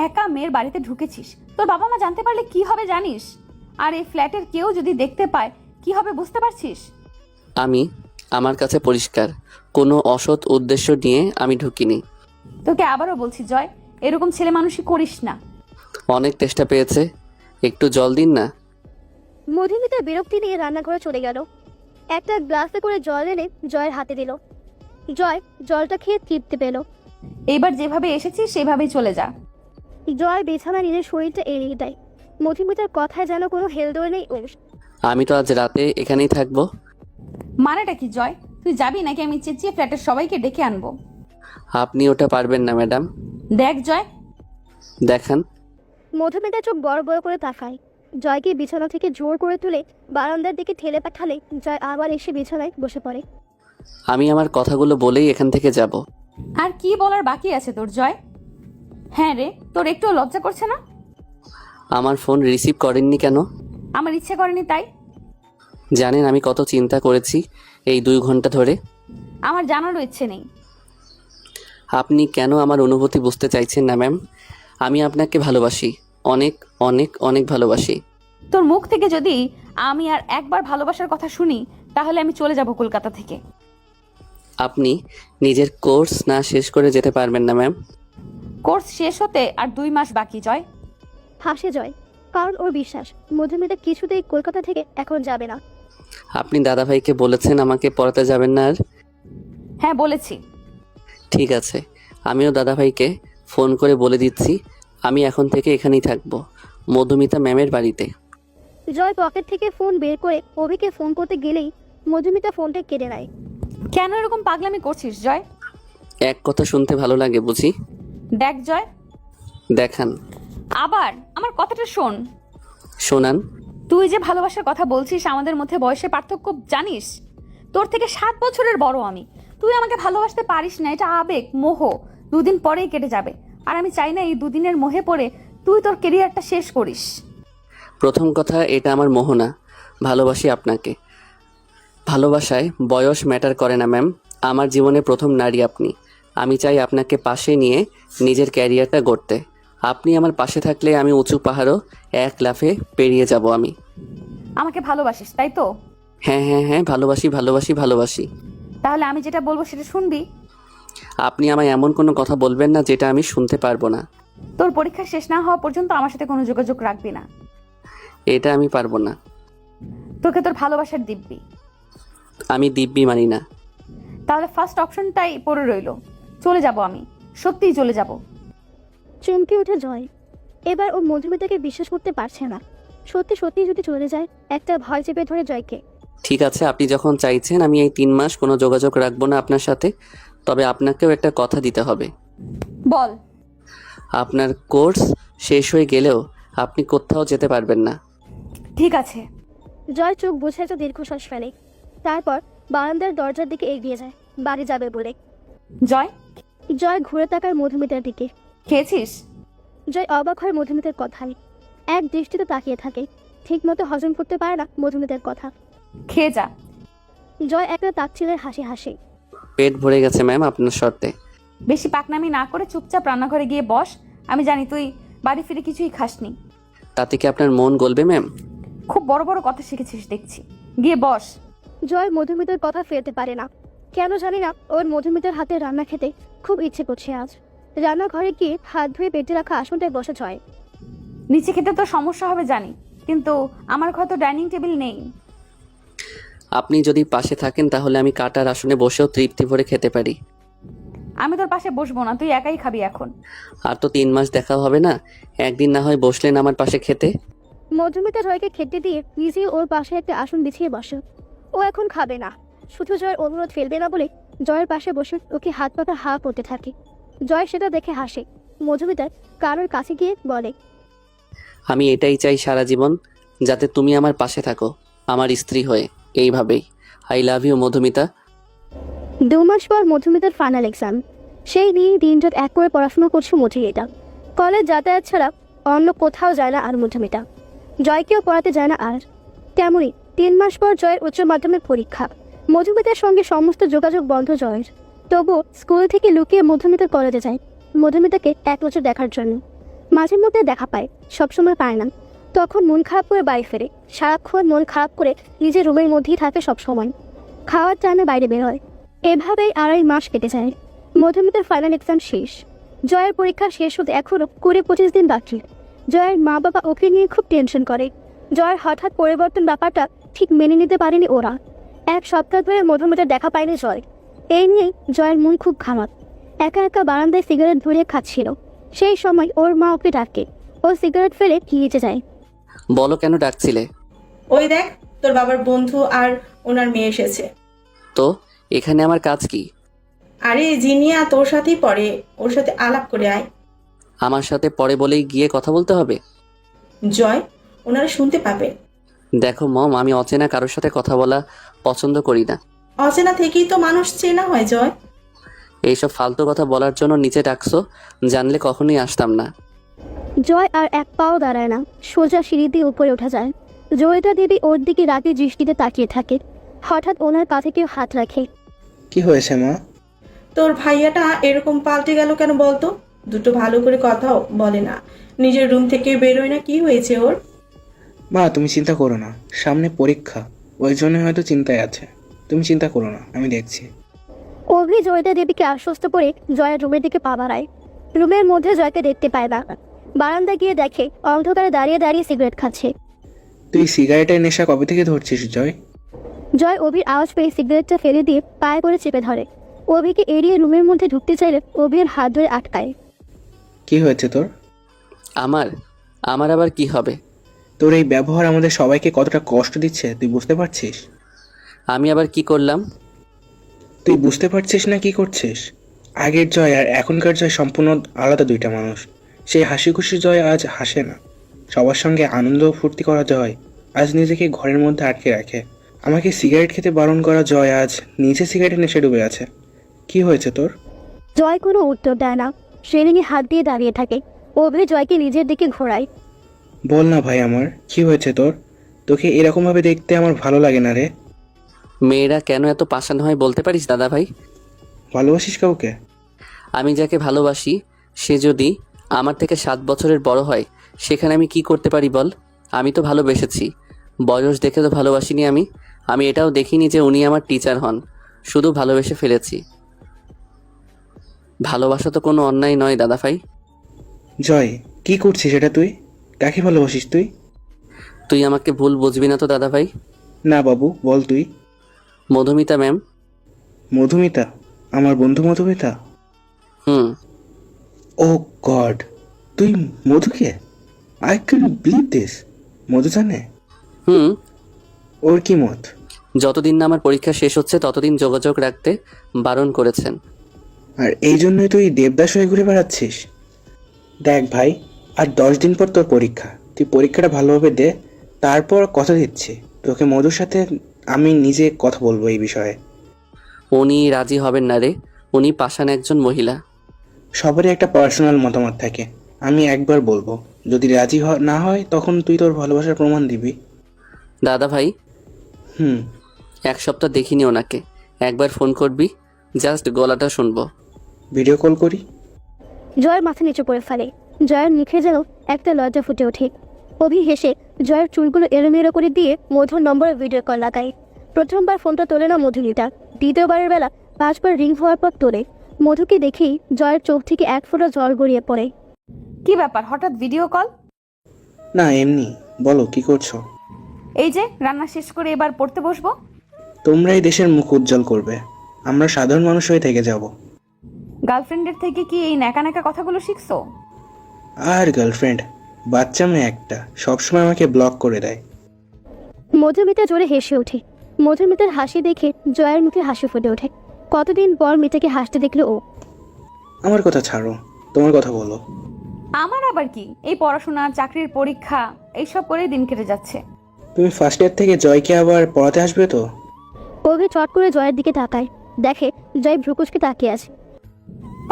একা মেয়ের বাড়িতে ঢুকেছিস। তোর বাবা মা জানতে পারলে কি হবে জানিস? আর এই ফ্ল্যাটের কেউ যদি দেখতে পায় কি হবে বুঝতে পারছিস? আমার কাছে পরিষ্কার, কোনো অসৎ উদ্দেশ্য নিয়ে আমি ঢুকিনি। তোকে আবারও বলছি জয়, এরকম ছেলে মানুষই করিস না। অনেক তেষ্টা পেয়েছে, একটু জল দিন না। মধুমিতা বিরক্তি নিয়ে রান্নাঘরে চলে গেল। একটা গ্লাসে করে জল এনে জয়ের হাতে দিল। জয় জলটা খেয়ে তৃপ্তি পেল। এইবার যেভাবে এসেছিস সেভাবেই চলে যা। জয় বিছানা নিজের শরীরটা এড়িয়ে দেয়। মধুমিতার কথায় যেন কোনো হেলদোল নেই ওর। আমি তো আজ রাতে এখানেই থাকবো। মানেটা কি জয়? তুই যাবি নাকি আমি চেঁচিয়ে ফ্ল্যাটের সবাইকে ডেকে আনবো? আপনি ওটা পারবেন না ম্যাডাম। দেখ জয়। দেখান। মধুমিতা চোখ বড় বড় করে তাকায়। জয়কে বিছানা থেকে জোর করে তুলে বারান্দার দিকে ঠেলে পাঠালে জয় আবার এসে বিছানায় বসে পড়ে। আমি আমার কথাগুলো বলেই এখান থেকে যাব। আর কি বলার বাকি আছে তোর জয়? হ্যাঁ রে, তোর একটু লজ্জা করছে না? আমার ফোন রিসিভ করেননি কেন? আমার ইচ্ছে করেনি তাই। জানেন আমি কত চিন্তা করেছি এই 2 ঘন্টা ধরে? আমার জানারও ইচ্ছে নেই। আপনি কেন আমার অনুভূতি বুঝতে চাইছেন না ম্যাম? আমি আপনাকে ভালোবাসি, অনেক অনেক অনেক ভালোবাসি। তোর মুখ থেকে যদি আমি আর একবার ভালোবাসার কথা শুনি তাহলে আমি চলে যাব কলকাতা থেকে। আপনি নিজের কোর্স না শেষ করে যেতে পারবেন না ম্যাম? কোর্স শেষ হতে আর 2 মাস বাকি জয়। হাসে জয়, কারণ ওর বিশ্বাস মধুমিতা কিছুতেই কলকাতা থেকে এখন যাবে না। আপনি দাদাভাইকে বলেছেন আমাকে পড়াতে যাবেন না আর? হ্যাঁ বলেছি। ঠিক আছে, আমিও দাদাভাইকে ফোন করে বলে দিচ্ছি আমি এখন থেকে এখানেই থাকবো, মধুমিতা ম্যামের বাড়িতে। জয় পকেট থেকে ফোন বের করে অভিকে ফোন করতে গেলেই মধুমিতা ফোনটা কেড়ে নেয়। কেন এরকম পাগলামি করছিস জয়? এক কথা শুনতে ভালো লাগে বুঝি? দেখ জয়। দেখান। আবার আমার কথাটা শোন। শোনান। তুই যে ভালোবাসার কথা বলছিস আমাদের মধ্যে বয়সের পার্থক্য জানিস? তোর থেকে 7 বছরের বড় আমি। তুই আমাকে ভালোবাসতে পারিস না, এটা আবেগ মোহ, 2 দিন পরেই কেটে যাবে। আর আমি চাই না এই 2 দিনের মোহে পড়ে তুই তোর কেরিয়ারটা শেষ করিস। প্রথম কথা, এটা আমার মোহনা, ভালোবাসি আপনাকে। ভালোবাসায় বয়স ম্যাটার করে না ম্যাম। আমার জীবনে প্রথম নারী আপনি। আমি চাই আপনাকে পাশে নিয়ে নিজের ক্যারিয়ারটা গড়তে। আপনি আমার পাশে থাকলে আমি উঁচু পাহাড়ও 1 লাফে পেরিয়ে যাব আমি। আমাকে ভালোবাসিস তাই তো? হ্যাঁ হ্যাঁ হ্যাঁ, ভালোবাসি ভালোবাসি ভালোবাসি। তাহলে আমি যেটা বলবো সেটা শুনবি। আপনি আমায় এমন কোনো কথা বলবেন না যেটা আমি শুনতে পারবো না। তোর পরীক্ষা শেষ না হওয়া পর্যন্ত আমার সাথে কোনো যোগাযোগ রাখবি না। এটা আমি পারবো না। তোকে তোর ভালোবাসার দিব্যি। আমি দিব্যি মানি না। তাহলে ফার্স্ট অপশনটাই পড়ে রইলো, চলে যাব আমি, সত্যিই চলে যাব। চমকে ওঠে জয়। এবার ও মধুমিতাকে বিশ্বাস করতে পারছে না। সত্যি সত্যি যদি চলে যায়, একটা ভয় চেপে ধরে জয়কে। ঠিক আছে, আপনি যখন চাইছেন আমি এই 3 মাস কোনো যোগাযোগ রাখবো না আপনার সাথে, তবে আপনাকেও একটা কথা দিতে হবে। বল। আপনার কোর্স শেষ হয়ে গেলেও আপনি কোথাও যেতে পারবেন না। ঠিক আছে। জয় চোখ বুঝে একটা দীর্ঘশ্বাস ফেলে। তারপর বারান্দার দরজার দিকে এগিয়ে যায় বাড়ি যাবে বলে। জয়, জয় ঘুরে তাকায় মধুমিতার দিকে। খেয়েছিস? জয় অবাক হয় মধুমিতার কথায়। এক দৃষ্টিতে তাকিয়ে থাকে। ঠিক মতো হজম করতে পারে না মধুমিতার কথা। খেয়ে যা। জয় একটা তাচ্ছিলের হাসি হাসে। পেট ভরে গেছে ম্যাম আপনার শর্তে। বেশি পাকনামি না করে চুপচাপ রান্নাঘরে গিয়ে বস। আমি জানি তুই বাড়ি ফিরে কিছুই খাসনি। তাতে কি আপনার মন গলবে ম্যাম? খুব বড় বড় কথা শিখেছিস দেখছি, গিয়ে বস। জয় মধুমিতার কথা ফেলতে পারে না, কেন জানি না। ওর মধুমিতার হাতে রান্না খেতে খুব ইচ্ছে করছে আজ। রান্নাঘরে গিয়ে হাত ধুয়ে পেটে রাখা আসনটায় বসে জয়। নিচে খেতে তো সমস্যা হবে জানি, কিন্তু আমার ঘরে তো ডাইনিং টেবিল নেই। আপনি যদি পাশে থাকেন তাহলে আমি কাটার আসনে বসেও তৃপ্তি ভরে খেতে পারি। আমি তোর পাশে বসবো না, তুই একাই খাবি এখন। আর তো 3 মাস দেখা হবে না, একদিন না হয় বসলেন আমার পাশে খেতে। মধুমিতা জয়কে খেতে দিয়ে নিজেই ওর পাশে একটা আসন বিছিয়ে বসে। ও এখন খাবে না, শুধু জয়ের অনুরোধ ফেলবে না বলে জয়ের পাশে বসে ওকে হাত পাতা হা করতে থাকে। জয় সেটা দেখে হাসে। মধুমিতার কারোর কাছে গিয়ে বলে, আমি এটাই চাই সারা জীবন, যাতে তুমি আমার পাশে থাকো আমার স্ত্রী হয়ে, এইভাবেই। I love you Madhumita. 2 মাস পর মধুমিতার ফাইনাল এক্সাম। সেই নিয়ে দিনরাত এক করে পড়াশোনা করছে মধুমিতা। কলেজ যাতায়াত ছাড়া অন্য কোথাও যায় না আর মধুমিতা। জয়কেও পড়াতে যায় না আর। তেমনই 3 মাস পর জয়ের উচ্চ মাধ্যমিক পরীক্ষা। মধুমিতার সঙ্গে সমস্ত যোগাযোগ বন্ধ জয়ের। তবুও স্কুল থেকে লুকিয়ে মধুমিতার কলেজে যায় মধুমিতাকে 1 বছর দেখার জন্য। মাঝে মধ্যে দেখা পায়, সবসময় পায় না। তখন মন খারাপ করে বাড়ি ফেরে। সারাক্ষণ মন খারাপ করে নিজের রুমের মধ্যেই থাকে সবসময়। খাওয়ার টাইমে বাইরে বের হয়। এভাবেই 2.5 মাস কেটে যায়। মধুমিতার ফাইনাল এক্সাম শেষ। জয়ের পরীক্ষা শেষ হতে এখনও 20-25 দিন বাকি। জয়ের মা বাবা ওকে নিয়ে খুব টেনশন করে। জয়ের হঠাৎ পরিবর্তন ব্যাপারটা ঠিক মেনে নিতে পারেনি ওরা। 1 সপ্তাহ ধরে মধুমিতার দেখা পায়নি জয়। এই নিয়েই জয়ের মন খুব খারাপ। একা একা বারান্দায় সিগারেট ধরে খাচ্ছিল। সেই সময় ওর মা ওকে ডাকে। ও সিগারেট ফেলে নিচে যায়। বলো কেন ডাকছিলে? ওই দেখ, তোর বাবার বন্ধু আর ওনার মেয়ে এসেছে। তো এখানে আমার কাজ কি? আরে জিনিয়া তোর সাথেই পড়ে, ওর সাথে আলাপ করে আয়। আমার সাথে পরে বলেই গিয়ে কথা বলতে হবে? জয়, ওনারা শুনতে পাবেন। দেখো মম, আমি অচেনা কারোর সাথে কথা বলা পছন্দ করি না। অচেনা থেকেই তো মানুষ চেনা হয় জয়। এইসব ফালতু কথা বলার জন্য নিচে ডাকছো, জানলে কখনোই আসতাম না। জয় আর 1 পাও দাঁড়ায় না, সোজা সিঁড়ি দিয়ে উপরে ওঠা যায়। জয়িতা দেবী ওর দিকে রাগে দৃষ্টিতে তাকিয়ে থাকে। হঠাৎ ওনার কাঁধে কেউ হাত রাখে। কি হয়েছে মা? তোর ভাইয়াটা এরকম পাল্টে গেল কেন বলতো? দুটো ভালো করে কথাও বলে না, নিজের রুম থেকে বেরোয় না। কি হয়েছে ওর? মা তুমি চিন্তা করো না, সামনে পরীক্ষা, ওই জন্য হয়তো চিন্তায় আছে। তুমি চিন্তা করো না, আমি দেখছি। অভি জয়িতা দেবীকে আশ্বস্ত করে জয়ের রুমের দিকে পা বাড়ায়। রুমের মধ্যে জয়কে দেখতে পায় না। বারান্দায় গিয়ে দেখে অন্ধকারে দাঁড়িয়ে দাঁড়িয়ে সিগারেট খাচ্ছে। তুই সিগারেটের নেশা কবে থেকে ধরছিস জয়? জয় অভির আওয়াজ পেয়ে সিগারেটটা ফেলে দিয়ে পায়ে করে চেপে ধরে। অভিকে এড়িয়ে রুমের মধ্যে ঢুকতে চাইলে অভির হাত ধরে আটকায়। কি হয়েছে তোর? আমার আবার কি হবে? তোর এই ব্যবহার আমাদের সবাইকে কতটা কষ্ট দিচ্ছে তুই বুঝতে পারছিস? আমি আবার কি করলাম? তুই বুঝতে পারছিস না কি করছিস? আগের জয় আর এখনকার জয় সম্পূর্ণ আলাদা 2টা মানুষ। সেই হাসি খুশি জয় আজ হাসে না, সবার সঙ্গে আনন্দ ফুর্তি করা জয় আজ নিজেকে ঘরের মধ্যে আটকে রাখে। আমাকে সিগারেট খেতে বারণ করা জয় আজ নিজে সিগারেটের নেশে ডুবে আছে। কি হয়েছে তোর? জয় কোনো উত্তর দেয় না, রেলিংয়ে হাত দিয়ে দাঁড়িয়ে থাকে। অভি জয়কে নিজের দিকে ঘোরায়। বল না ভাই আমার, কি হয়েছে তোর? তোকে এরকমভাবে দেখতে আমার ভালো লাগে না রে। মেয়েরা কেন এত পাষাণ হয় বলতে পারিস দাদা ভাই? ভালোবাসিস কাউকে? আমি যাকে ভালোবাসি সে যদি আমার থেকে 7 বছরের বড় হয়, সেখানে আমি কি করতে পারি বল? আমি তো ভালোবেসেছি, বয়স দেখে তো ভালোবাসিনি। আমি এটাও দেখিনি যে উনি আমার টিচার হন, শুধু ভালোবেসে ফেলেছি। ভালোবাসা তো কোনো অন্যায় নয় দাদা ভাই। জয়, কি করছিস এটা তুই? কাকে ভালোবাসিস তুই? তুই আমাকে ভুল বুঝবি না তো দাদা ভাই? না বাবু, বল তুই। মধুমিতা ম্যাম। মধুমিতা? আমার বন্ধু মধুমিতা? হুম। ও গড, তুই মধুকে? I can believe this. Madhu জানে? হুম। ওর কি মত? যতদিন না আমার পরীক্ষা শেষ হচ্ছে ততদিন যোগাযোগ রাখতে বারণ করেছেন। আর এই জন্যই তুই দেবদাস হয়ে ঘুরে বেড়াচ্ছিস? দেখ ভাই, আর 10 দিন পর তোর পরীক্ষা। তুই পরীক্ষাটা ভালোভাবে দে, তারপর কথা দিচ্ছি তোকে মধুর সাথে আমি নিজে কথা বলবো এই বিষয়ে। উনি রাজি হবেন না রে, উনি পাষাণ একজন মহিলা। সবারই একটা পার্সোনাল মতামত থাকে, আমি একবার বলবো, যদি রাজি না হয় তখন তুই তোর ভালোবাসার প্রমাণ দিবি। দাদা ভাই, 1 সপ্তাহ দেখিনি ওনাকে, একবার ফোন করবি, জাস্ট গলাটা শুনবো। ভিডিও কল করি? জয়ের মাথা নিচু করে ফেলে। জয়ের মুখে যেন একটা লজ্জা ফুটে ওঠে। অভি হেসে জয়ের চুলগুলো এলোমেলো করে দিয়ে মধুর নম্বরে ভিডিও কল লাগায়। প্রথমবার ফোনটা তোলে না মধুমিতা, দ্বিতীয়বারের বেলা 5 বার রিং হওয়ার পর তোলে। মধুকে দেখেই জয়ের চোখ থেকে এক ফোঁটা জল গড়িয়ে পড়ে। কি ব্যাপার, হঠাৎ ভিডিও কল? না এমনি। বলো কি করছো? এই যে রান্না শেষ করে এবার পড়তে বসবো। তোমরাই দেশের মুখ উজ্জ্বল করবে, আমরা সাধারণ মানুষ হয়ে থেকে যাব। গার্লফ্রেন্ডের থেকে কি এই ন্যাকা ন্যাকা কথাগুলো শিখছো? আর গার্লফ্রেন্ড, বাচ্চা মেয়ে একটা, সবসময় আমাকে ব্লক করে দেয়। মধুমিতা জোরে হেসে ওঠে। মধুমিতার হাসি দেখে জয়ের মুখে হাসি ফুটে ওঠে। কতদিন পর মিতাকে হাসতে দেখলো ও। আমার কথা ছাড়ো, তোমার কথা বলো। আমার আবার কি, এই পড়াশোনা, চাকরির পরীক্ষা, এইসব করেই দিন কেটে যাচ্ছে। তুমি ফার্স্ট ইয়ার থেকে জয়কে আবার পড়াতে আসবে তো? অভি চট করে জয়ের দিকে তাকায়, দেখে জয় ভ্রুকুচকে তাকিয়ে আছে।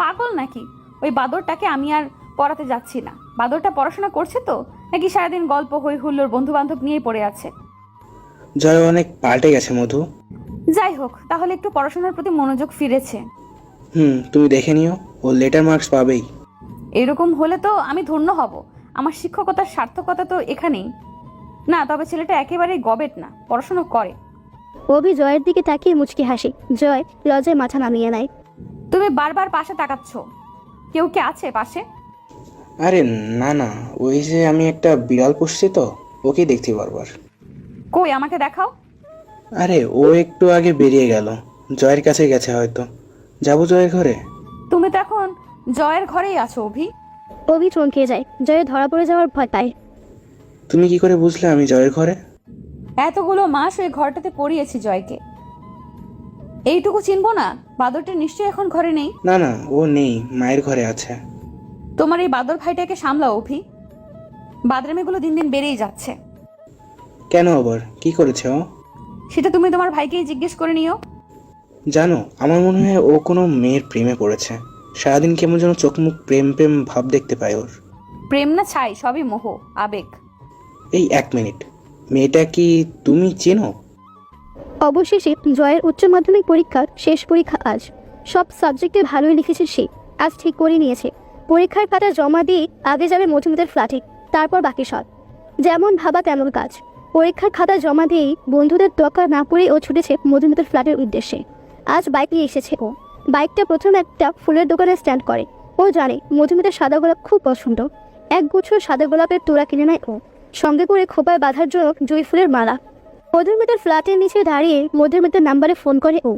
পাগল নাকি? ওই বাদরটাকে আমি আর পড়াতে যাচ্ছি না। বাদরটা পড়াশোনা করছে তো, নাকি সারাদিন গল্প হই হুল্লোর বন্ধু বান্ধব নিয়েই পড়ে আছে? জয় অনেক পাল্টে গেছে মধু। যাই হোক, তাহলে একটু পড়াশোনার প্রতি মনোযোগ ফিরেছে। তুমি দেখে নিও, ও লেটার মার্কস পাবেই। এরকম হলে তো আমি ধন্য হব। আমার শিক্ষকতার সার্থকতা তো এখানেই। না, তবে ছেলেটা একেবারেই গবেট না, পড়াশোনা করে। অভি জয়ের দিকে তাকিয়ে মুচকি হাসে। জয় লজ্জায় মাথা নামিয়ে নেয়। তুমি বারবার পাশে তাকাচ্ছ, কেউ কি আছে পাশে? আরে না না, ওই যে আমি একটা বিড়াল পুষছি তো, ওকেই দেখছি বারবার। কই, আমাকে দেখাও। আরে ও একটু আগে বেরিয়ে গেল, জয়ের কাছে গেছে হয়তো। যাবো জয়ের ঘরে? তুমি তো এখন জয়ের ঘরেই আছো অভি। অভি চমকে যায়, জয়ের ধরা পড়ে যাওয়ার ভয় পায়। তুমি কি করে বুঝলে আমি জয়ের ঘরে? এতগুলো মাস ওই ঘরটাতে পড়িয়েছি জয়কে, এইটুকু চিনবো না? বাদরটা নিশ্চয়ই এখন ঘরে নেই। না না, ও নেই, মায়ের ঘরে আছে। তোমার এই বাদর ভাইটাকে সামলাও অভি, বাদরামিগুলো দিন দিন বেড়েই যাচ্ছে। কেন আবার কি করেছে ও? সেটা তুমি তোমার ভাইকেই জিজ্ঞেস করে নিও। জানো, আমার মনে হয় ও কোনো মেয়ের প্রেমে পড়েছে। সারাদিন কেমন যেন চোখ মুখ প্রেম প্রেম ভাব দেখতে পায় ওর। প্রেম না ছাই, সবই মোহ, আবেগ। এই 1 মিনিট, মেয়েটা কি তুমি চেনো? অবশেষে জয়ের উচ্চ মাধ্যমিক পরীক্ষার শেষ পরীক্ষা আজ। সব সাবজেক্টে ভালোই লিখেছে সে। আজ ঠিক করে নিয়েছে পরীক্ষার খাতা জমা দিয়ে আগে যাবে মধুমিতার ফ্ল্যাটে, তারপর বাকি সব। যেমন ভাবা তেমন কাজ। পরীক্ষার খাতা জমা দিয়েই বন্ধুদের দরকার না পড়ে ও ছুটেছে মধুমিতার ফ্ল্যাটের উদ্দেশ্যে। আজ বাইক নিয়ে এসেছে ও। বাইকটা প্রথম একটা ফুলের দোকানে স্ট্যান্ড করে। ও জানে মধুমিতার সাদা গোলাপ খুব পছন্দ। এক গুচ্ছ সাদা গোলাপের তোড়া কিনে নেয় ও, সঙ্গে করে খোপায় বাঁধার জন্য জুঁই ফুলের মালা। মধুমিতার ফ্ল্যাটের নিচে দাঁড়িয়ে মধুমিতার নাম্বারে ফোন করে ও।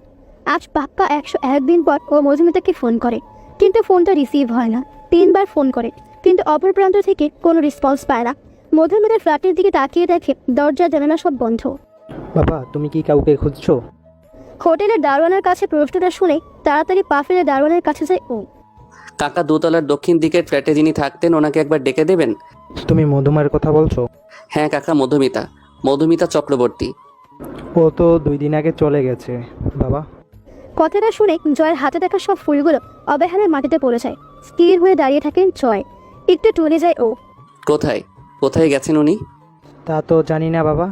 আজ পাক্কা 101 দিন পর ও মধুমিতাকে ফোন করে, কিন্তু ফোনটা রিসিভ হয় না। 3 বার ফোন করে, কিন্তু অপর প্রান্ত থেকে কোনো রেসপন্স পায় না। মধুমিতার ফ্ল্যাটের দিকে তাকিয়ে দেখে দরজা জানালা সব বন্ধ। বাবা, তুমি কি কাউকে খুঁজছো? হোটেলের দারোয়ানের কাছে প্রশ্নটা শুনে তাড়াতাড়ি পা ফেলে দারোয়ানের কাছে যায় ও। কাকা দোতলার দক্ষিণ দিকের ফ্ল্যাটে যিনি থাকতেন ওনাকে একবার ডেকে দেবেন। তুমি মধুমার কথা বলছো? হ্যাঁ কাকা, মধুমিতা, মধুমিতা চক্রবর্তী। ও তো 2 দিন আগে চলে গেছে বাবা। কথাটা শুনে জয়ের হাতে দেখা সব ফুলগুলো অবহেলায় মাটিতে পড়ে যায়। স্থির হয়ে দাঁড়িয়ে থাকেন জয়। একটু টলে যায় ও। কোথায় কোথায় গেছেন উনি? তা তো জানি না বাবা।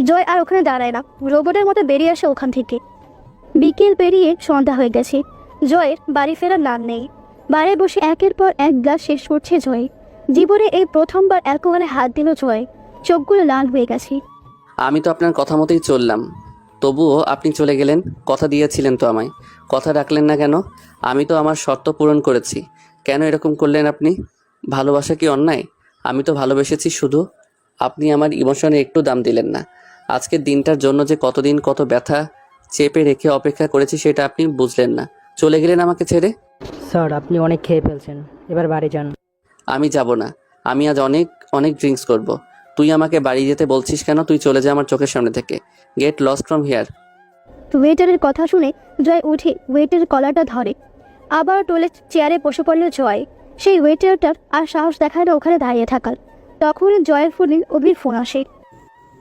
জয় আর ওখানে দাঁড়ায় না, রোবটের মতো বেরিয়ে আসে ওখান থেকে। বিকেল পেরিয়ে সন্ধ্যা হয়ে গেছে। জয়ের বাড়ি ফেরার নাম নেই। বারে বসে একের পর এক গ্লাস শেষ করছে জয়। জীবনে এই প্রথমবার অ্যালকোহলে হাত দিল জয়। চোখগুলো লাল হয়ে গেছে। আমি তো আপনার কথা মতোই চললাম, তবুও আপনি চলে গেলেন। কথা দিয়েছিলেন তো আমায়, কথা রাখলেন না কেন? আমি তো আমার শর্ত পূরণ করেছি, কেন এরকম করলেন আপনি? ভালোবাসা কি অন্যায়? আমি তো ভালোবেসেছি, শুধু আপনি আমার ইমোশনে একটু দাম দিলেন না। আজকের দিনটার জন্য যে কতদিন কত ব্যথা চেপে রেখে অপেক্ষা করেছি সেটা আপনি বুঝলেন না, চলে গেলেন আমাকে ছেড়ে। স্যার, আপনি অনেক খেয়ে ফেলছেন, এবার বাড়ি যান। আমি যাব না, আমি আজ অনেক অনেক ড্রিঙ্কস করব। তুই আমাকে বাড়ি যেতে বলছিস কেন? তুই চলে যা আমার চোখের সামনে থেকে। Get lost from here. ওয়েটারের কথা শুনে জয় উঠে ওয়েটারের কলারটা ধরে। আবার টোলে চেয়ারে বসে পড়ল জয়। সেই ওয়েটারটার আর সাহস দেখায় না ওখানে দাঁড়িয়ে থাকার। তখন জয়ের ফোনে অভির ফোন আসে।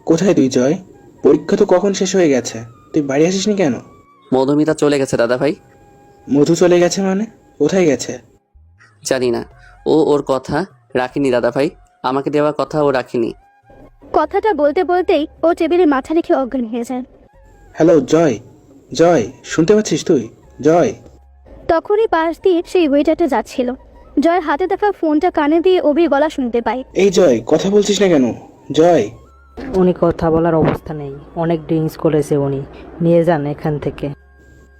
কোথায় তুই জয়? পরীক্ষা তো কখন শেষ হয়ে গেছে, তুই বাড়ি আসিসনি কেন? মধুমিতা চলে গেছে দাদা ভাই। মধু চলে গেছে মানে? কোথায় গেছে? জানি না, ও ওর কথা রাখিনি দাদা ভাই, আমাকে দেওয়া কথা ও রাখিনি। কথাটা বলতে বলতেই ও টেবিলে মাথা রেখে অজ্ঞান হয়ে যায়। হ্যালো জয়, জয় শুনতে পাচ্ছিস তুই? জয়, তখনই পাশ দিয়ে সেই ওয়েটারটা যাচ্ছিল। জয়ের হাতে থাকা ফোনটা কানে দিয়ে অভির গলা শুনতে পায়। এই জয়, কথা বলছিস না কেন? জয়, উনি কথা বলার অবস্থা নেই, অনেক ড্রিঙ্কস করেছে উনি, নিয়ে যান এখান থেকে।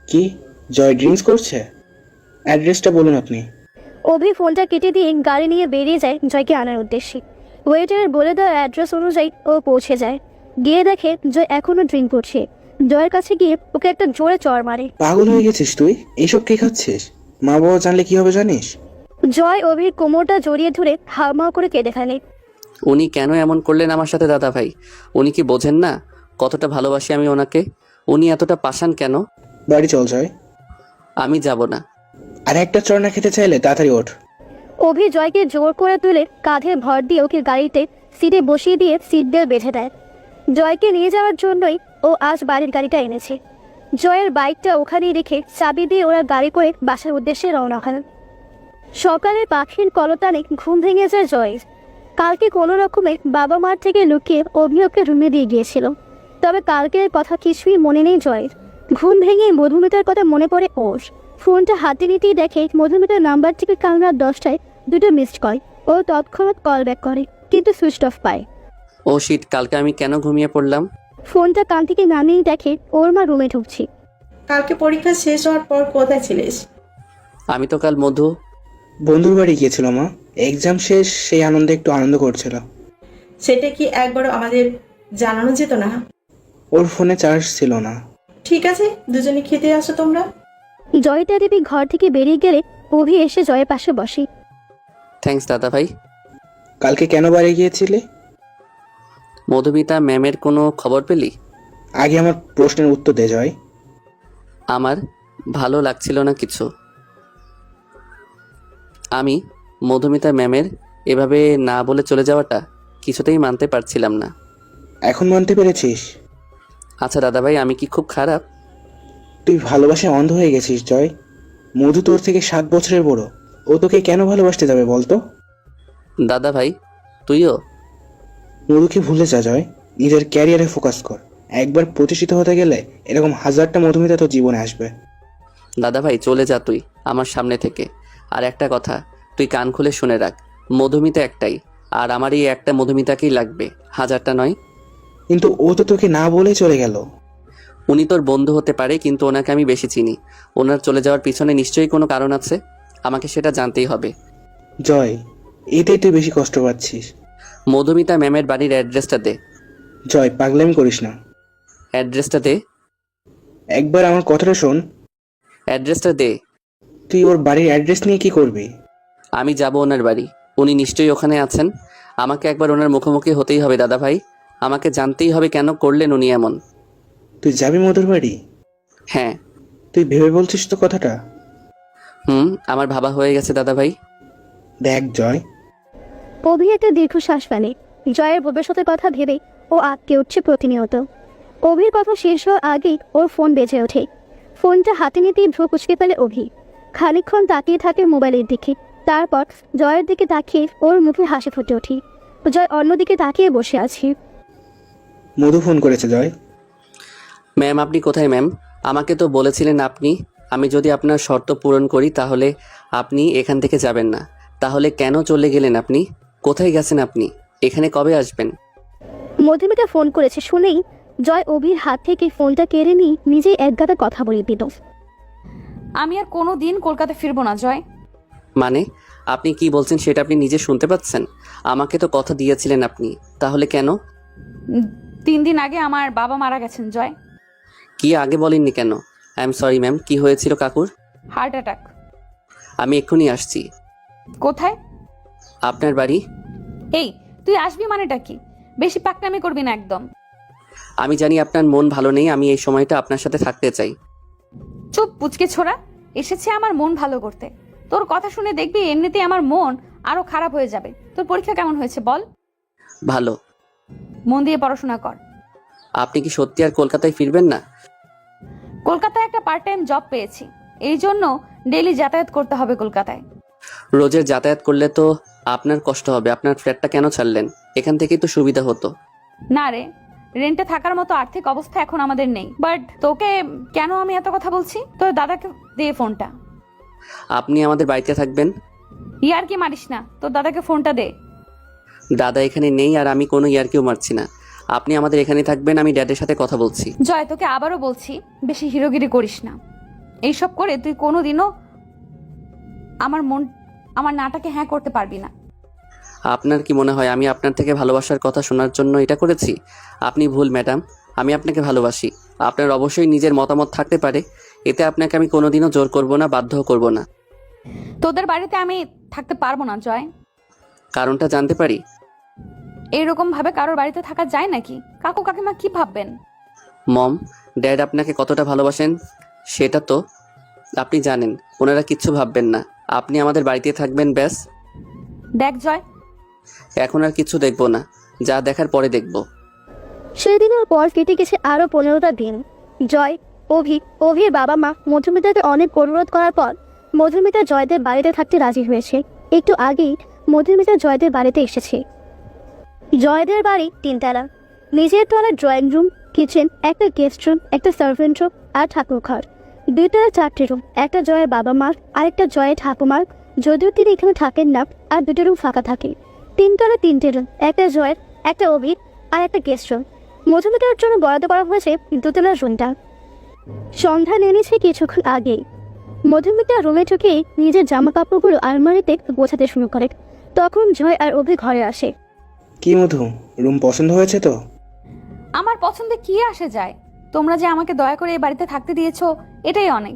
কি? জয় ড্রিঙ্কস করছে? অ্যাড্রেসটা বলুন আপনি। অভি ফোনটা কেটে দিয়ে গাড়ি নিয়ে বেরিয়ে যায় জয়কে আনার উদ্দেশ্যে। ওয়েটারের বলে দেওয়া অ্যাড্রেস অনুযায়ী ও পৌঁছে যায়। গিয়ে দেখে জয় এখনো ড্রিঙ্ক করছে। জয়ের কাছে গিয়ে ওকে একটা জোরে চড় মারে। পাগল হয়ে গেছিস তুই? এইসব কে খাচ্ছিস? মা বাবা জানলে কি হবে জানিস? জয় অভির কোমরটা জড়িয়ে ধরে হাউমাউ করে কেঁদে ফেলে। উনি কেন এমন করলেন আমার সাথে দাদা ভাই? উনি কি বোঝেন না কতটা ভালোবাসি আমি ওনাকে? উনি এতটা পাষাণ কেন? বাড়ি চল জয়। আমি যাব না। আর একটা চড় না খেতে চাইলে তাড়াতাড়ি ওঠ। অভি জয়কে জোর করে তুলে কাঁধে ভর দিয়ে ওকে গাড়িতে সিটে বসিয়ে দিয়ে সিট বেল্ট বেঁধে দেয়। জয়কে নিয়ে যাওয়ার জন্যই ও আজ বাড়ির গাড়িটা এনেছে। জয়ের বাইকটা ওখানেই রেখে চাবি দিয়ে ওরা গাড়ি করে বাসার উদ্দেশ্যে রওনা হন। সকালে পাখির কলতানে ঘুম ভেঙে যায় জয়ের। কালকে কোনো রকমে বাবা মার থেকে লুকিয়ে অভি ওকে রুমে দিয়ে গিয়েছিল। তবে কালকের কথা কিছুই মনে নেই জয়ের। ঘুম ভেঙে মধুমিতার কথা মনে পড়ে ওর। ফোনটা হাতে নিতেই দেখে মধুমিতার নাম্বার থেকে কাল রাত 10টায় দুটো মিসড কল। ও তৎক্ষণাৎ কল ব্যাক করে, কিন্তু সুইচ অফ পায়। ও শিট, কালকে আমি কেন ঘুমিয়ে পড়লাম? ফোনটা কান থেকে নামিয়ে দেখে ওর মা রুমে ঢুকছে। কালকে পরীক্ষা শেষ হওয়ার পর কোথায় ছিলিস? আমি তো কাল মধু বন্ধুর বাড়ি গিয়েছিল মা, এক্সাম শেষ, সেই আনন্দে একটু আনন্দ করছিল। সেটা কি একবারও আমাদের জানানো যেত না? ওর ফোনে চার্জ ছিল না। ঠিক আছে, দুজনে খেতে আসো তোমরা। জয়িতা দেবী ঘর থেকে বেরিয়ে গেলে অভি এসে জয়ের পাশে বসে। থ্যাঙ্কস দাদা ভাই। কালকে কেন বাড়ি গিয়েছিলে? মধুমিতা ম্যামের কোনো খবর পেলি? আগে আমার প্রশ্নের উত্তর দে জয়। আমার ভালো লাগছিল না কিছু। আমি মধুমিতা ম্যামের এভাবে না বলে চলে যাওয়াটা কিছুতেই মানতে পারছিলাম না। এখন মানতে পেরেছিস? আচ্ছা দাদা ভাই, আমি কি খুব খারাপ? তুই ভালোবাসায় অন্ধ হয়ে গেছিস জয়। মধু তোর থেকে 7 বছরের বড়, ও তোকে কেন ভালোবাসতে যাবে বলতো? দাদা ভাই তুইও? মধুকে ভুলে যা জয়, নিজের ক্যারিয়ারে ফোকাস কর। একবার প্রতিষ্ঠিত হতে গেলে এরকম হাজারটা মধুমিতা তোর জীবনে আসবে। দাদা ভাই চলে যা তুই আমার সামনে থেকে। আর একটা কথা তুই কান খুলে শুনে রাখ, মধুমিতা একটাই, আর আমার এই একটা মধুমিতাকেই লাগবে, হাজারটা নয়। কিন্তু ও তো তোকে না বলে চলে গেল। উনি তোর বন্ধু হতে পারে, কিন্তু ওনাকে আমি বেশি চিনি। ওনার চলে যাওয়ার পিছনে নিশ্চয়ই কোনো কারণ আছে, আমাকে সেটা জানতেই হবে। জয়, এতেই তুই বেশি কষ্ট পাচ্ছিস। মধুমিতা ম্যামের বাড়ির অ্যাড্রেসটা দে। জয়, পাগলামি করিস না। অ্যাড্রেসটা দে। একবার আমার কথাটা শোন। অ্যাড্রেসটা দে। তুই ওর বাড়ির অ্যাড্রেস নিয়ে কি করবি? আমি যাব ওনার বাড়ি, উনি নিশ্চয়ই ওখানে আছেন। আমাকে একবার ওনার মুখোমুখি হতেই হবে দাদা ভাই, আমাকে জানতেই হবে কেন করলেন উনি এমন। তুই যাবি মধুর বাড়ি? হ্যাঁ। তুই ভেবে বলছিস তো কথাটা? আমার ভাবা হয়ে গেছে দাদা ভাই। দেখ জয়। অভি একটা দীর্ঘশ্বাস ফেলে। জয়ের ভবিষ্যতের কথা ভেবে ও আটকে উঠছে প্রতিনিয়ত। অভির কথা শেষ হওয়ার আগেই ওর ফোন বেজে ওঠে। ফোনটা হাতে নিতেই ভ্রু কুঁচকে ফেলে অভি। খানিকক্ষণ তাকিয়ে থাকে মোবাইলের দিকে, তারপর জয়ের দিকে তাকিয়ে ওর মুখে হাসি ফুটে ওঠে। জয় অন্যদিকে তাকিয়ে বসে আছে। মধু ফোন করেছে জয়। ম্যাম আপনি কোথায় ম্যাম? আমাকে তো বলেছিলেন আমি যদি আপনার শর্ত পূরণ করি তাহলে আপনি এখান থেকে যাবেন না। তাহলে কেন চলে গেলেন আপনি? কোথায় গেছেন আপনি? এখানে কবে আসবেন? মধুমিতা ফোন করেছে শুনেই জয় অভির হাত থেকে ফোনটা কেড়ে নিয়ে নিজেই একগাদা কথা বলে দিল। আমি আর কোনো দিন কলকাতা ফিরবো না জয়। মানে আপনি কি বলছেন সেটা আপনি নিজে শুনতে পাচ্ছেন? আমাকে তো কথা দিয়েছিলেন আপনি, তাহলে কেন? 3 দিন আগে আমার বাবা মারা গেছেন জয়। কি আগে বলেননি কেন? আই এম সরি ম্যাম, কি হয়েছিল কাকুর? Heart attack. আমি এক্ষুনি আসছি। কোথায়? আপনার বাড়ি। এই তুই আসবি মানেটা কি? বেশি পাকনামি করবি না একদম। আমি জানি আপনার মন ভালো নেই, আমি এই সময়টা আপনার সাথে থাকতে চাই। চুপ পুচকে ছোড়া, এসেছে আমার মন ভালো করতে। তোর কথা শুনে দেখবি এমনিতেই আমার মন আরো খারাপ হয়ে যাবে। তোর পরীক্ষা কেমন হয়েছে বল? ভালো। মন দিয়ে পড়াশোনা কর। আপনি কি সত্যি আর কলকাতায় ফিরবেন না? কলকাতায় একটা পার্ট টাইম জব পেয়েছি, এই জন্য ডেইলি যাতায়াত করতে হবে কলকাতায়। রোজের যাতায়াত করলে তো আপনার কষ্ট হবে। আপনার ফ্ল্যাটটা কেন ছাড়লেন? এখান থেকেই তো সুবিধা হতো। না রে, রেন্টে থাকার মতো আর্থিক অবস্থা এখন আমাদের নেই। বাট তোকে কেন আমি এত কথা বলছি? তোর দাদাকে দে ফোনটা। আপনি আমাদের বাড়িতে থাকবেন? ইয়ার কি মারিস না, তোর দাদাকে ফোনটা দে। দাদা এখানে নেই আর আমি কোনো ইয়ার্কিও মারছি না। আপনি আমাদের এখানে থাকবেন, আমি ড্যাডের সাথে কথা বলছি। জয়, তোকে আবারও বলছি, বেশি হিরোগিরি করিস না। এইসব করে তুই কোনোদিনও আমার নাটাকে হ্যাঁ করতে পারবি না। আপনার কি মনে হয় আমি আপনার থেকে ভালোবাসার কথা শোনার জন্য এটা করেছি? আপনি ভুল ম্যাডাম, আমি আপনাকে ভালোবাসি। আপনার অবশ্যই নিজের মতামত থাকতে পারে, এতে আপনাকে আমি কোনোদিনও জোর করব না, বাধ্যও করব না। তোদের বাড়িতে আমি থাকতে পারবো না জয়। কারণটা জানতে পারি? এইরকম ভাবে কারোর বাড়িতে থাকা যায় নাকি? কাকু কাকিমা কি ভাববেন? মম, ড্যাড আপনাকে কতটা ভালোবাসেন সেটা তো আপনি জানেন। ওনারা কিচ্ছু ভাববেন না, আপনি আমাদের বাড়িতে থাকবেন ব্যাস। দেখ জয়, এখন আর কিছু দেখবো না, যা দেখার পরে দেখব। সেদিনের পর কেটে গেছে আরো 15টা দিন। জয়, অভির বাবা মা মধুমিতাকে অনেক অনুরোধ করার পর মধুমিতা জয়দের বাড়িতে থাকতে রাজি হয়েছে। একটু আগেই মধুমিতা জয়দের বাড়িতে এসেছে। জয়দের বাড়ি 3 তলা, নিজের তলায় ড্রয়িং রুম, কিচেন, একটা গেস্ট রুম, একটা সার্ভেন্ট রুম আর ঠাকুর ঘর। 2 তলা 4টি রুম, একটা জয়ের বাবা মার আর একটা জয়ের ঠাকুমার, যদিও তিনি এখানে থাকেন না, আর 2টি রুম ফাঁকা থাকে। 3 তলা 3টে রুম, একটা জয়ের, একটা অভির আর একটা গেস্ট রুম। মধুমিতার জন্য বরাদ্দ করা হয়েছে 2 তলার রুমটা। সন্ধ্যা নেমেছে কিছুক্ষণ আগেই। মধুমিতা রুমে ঢুকেই নিজের জামা কাপড়গুলো আলমারিতে গোছাতে শুরু করে। তখন জয় আর অভি ঘরে আসে। কি মধু, রুম পছন্দ হয়েছে তো? আমার পছন্দে কি আসে যায়? তোমরা যে আমাকে দয়া করে এই বাড়িতে থাকতে দিয়েছো, এটাই অনেক।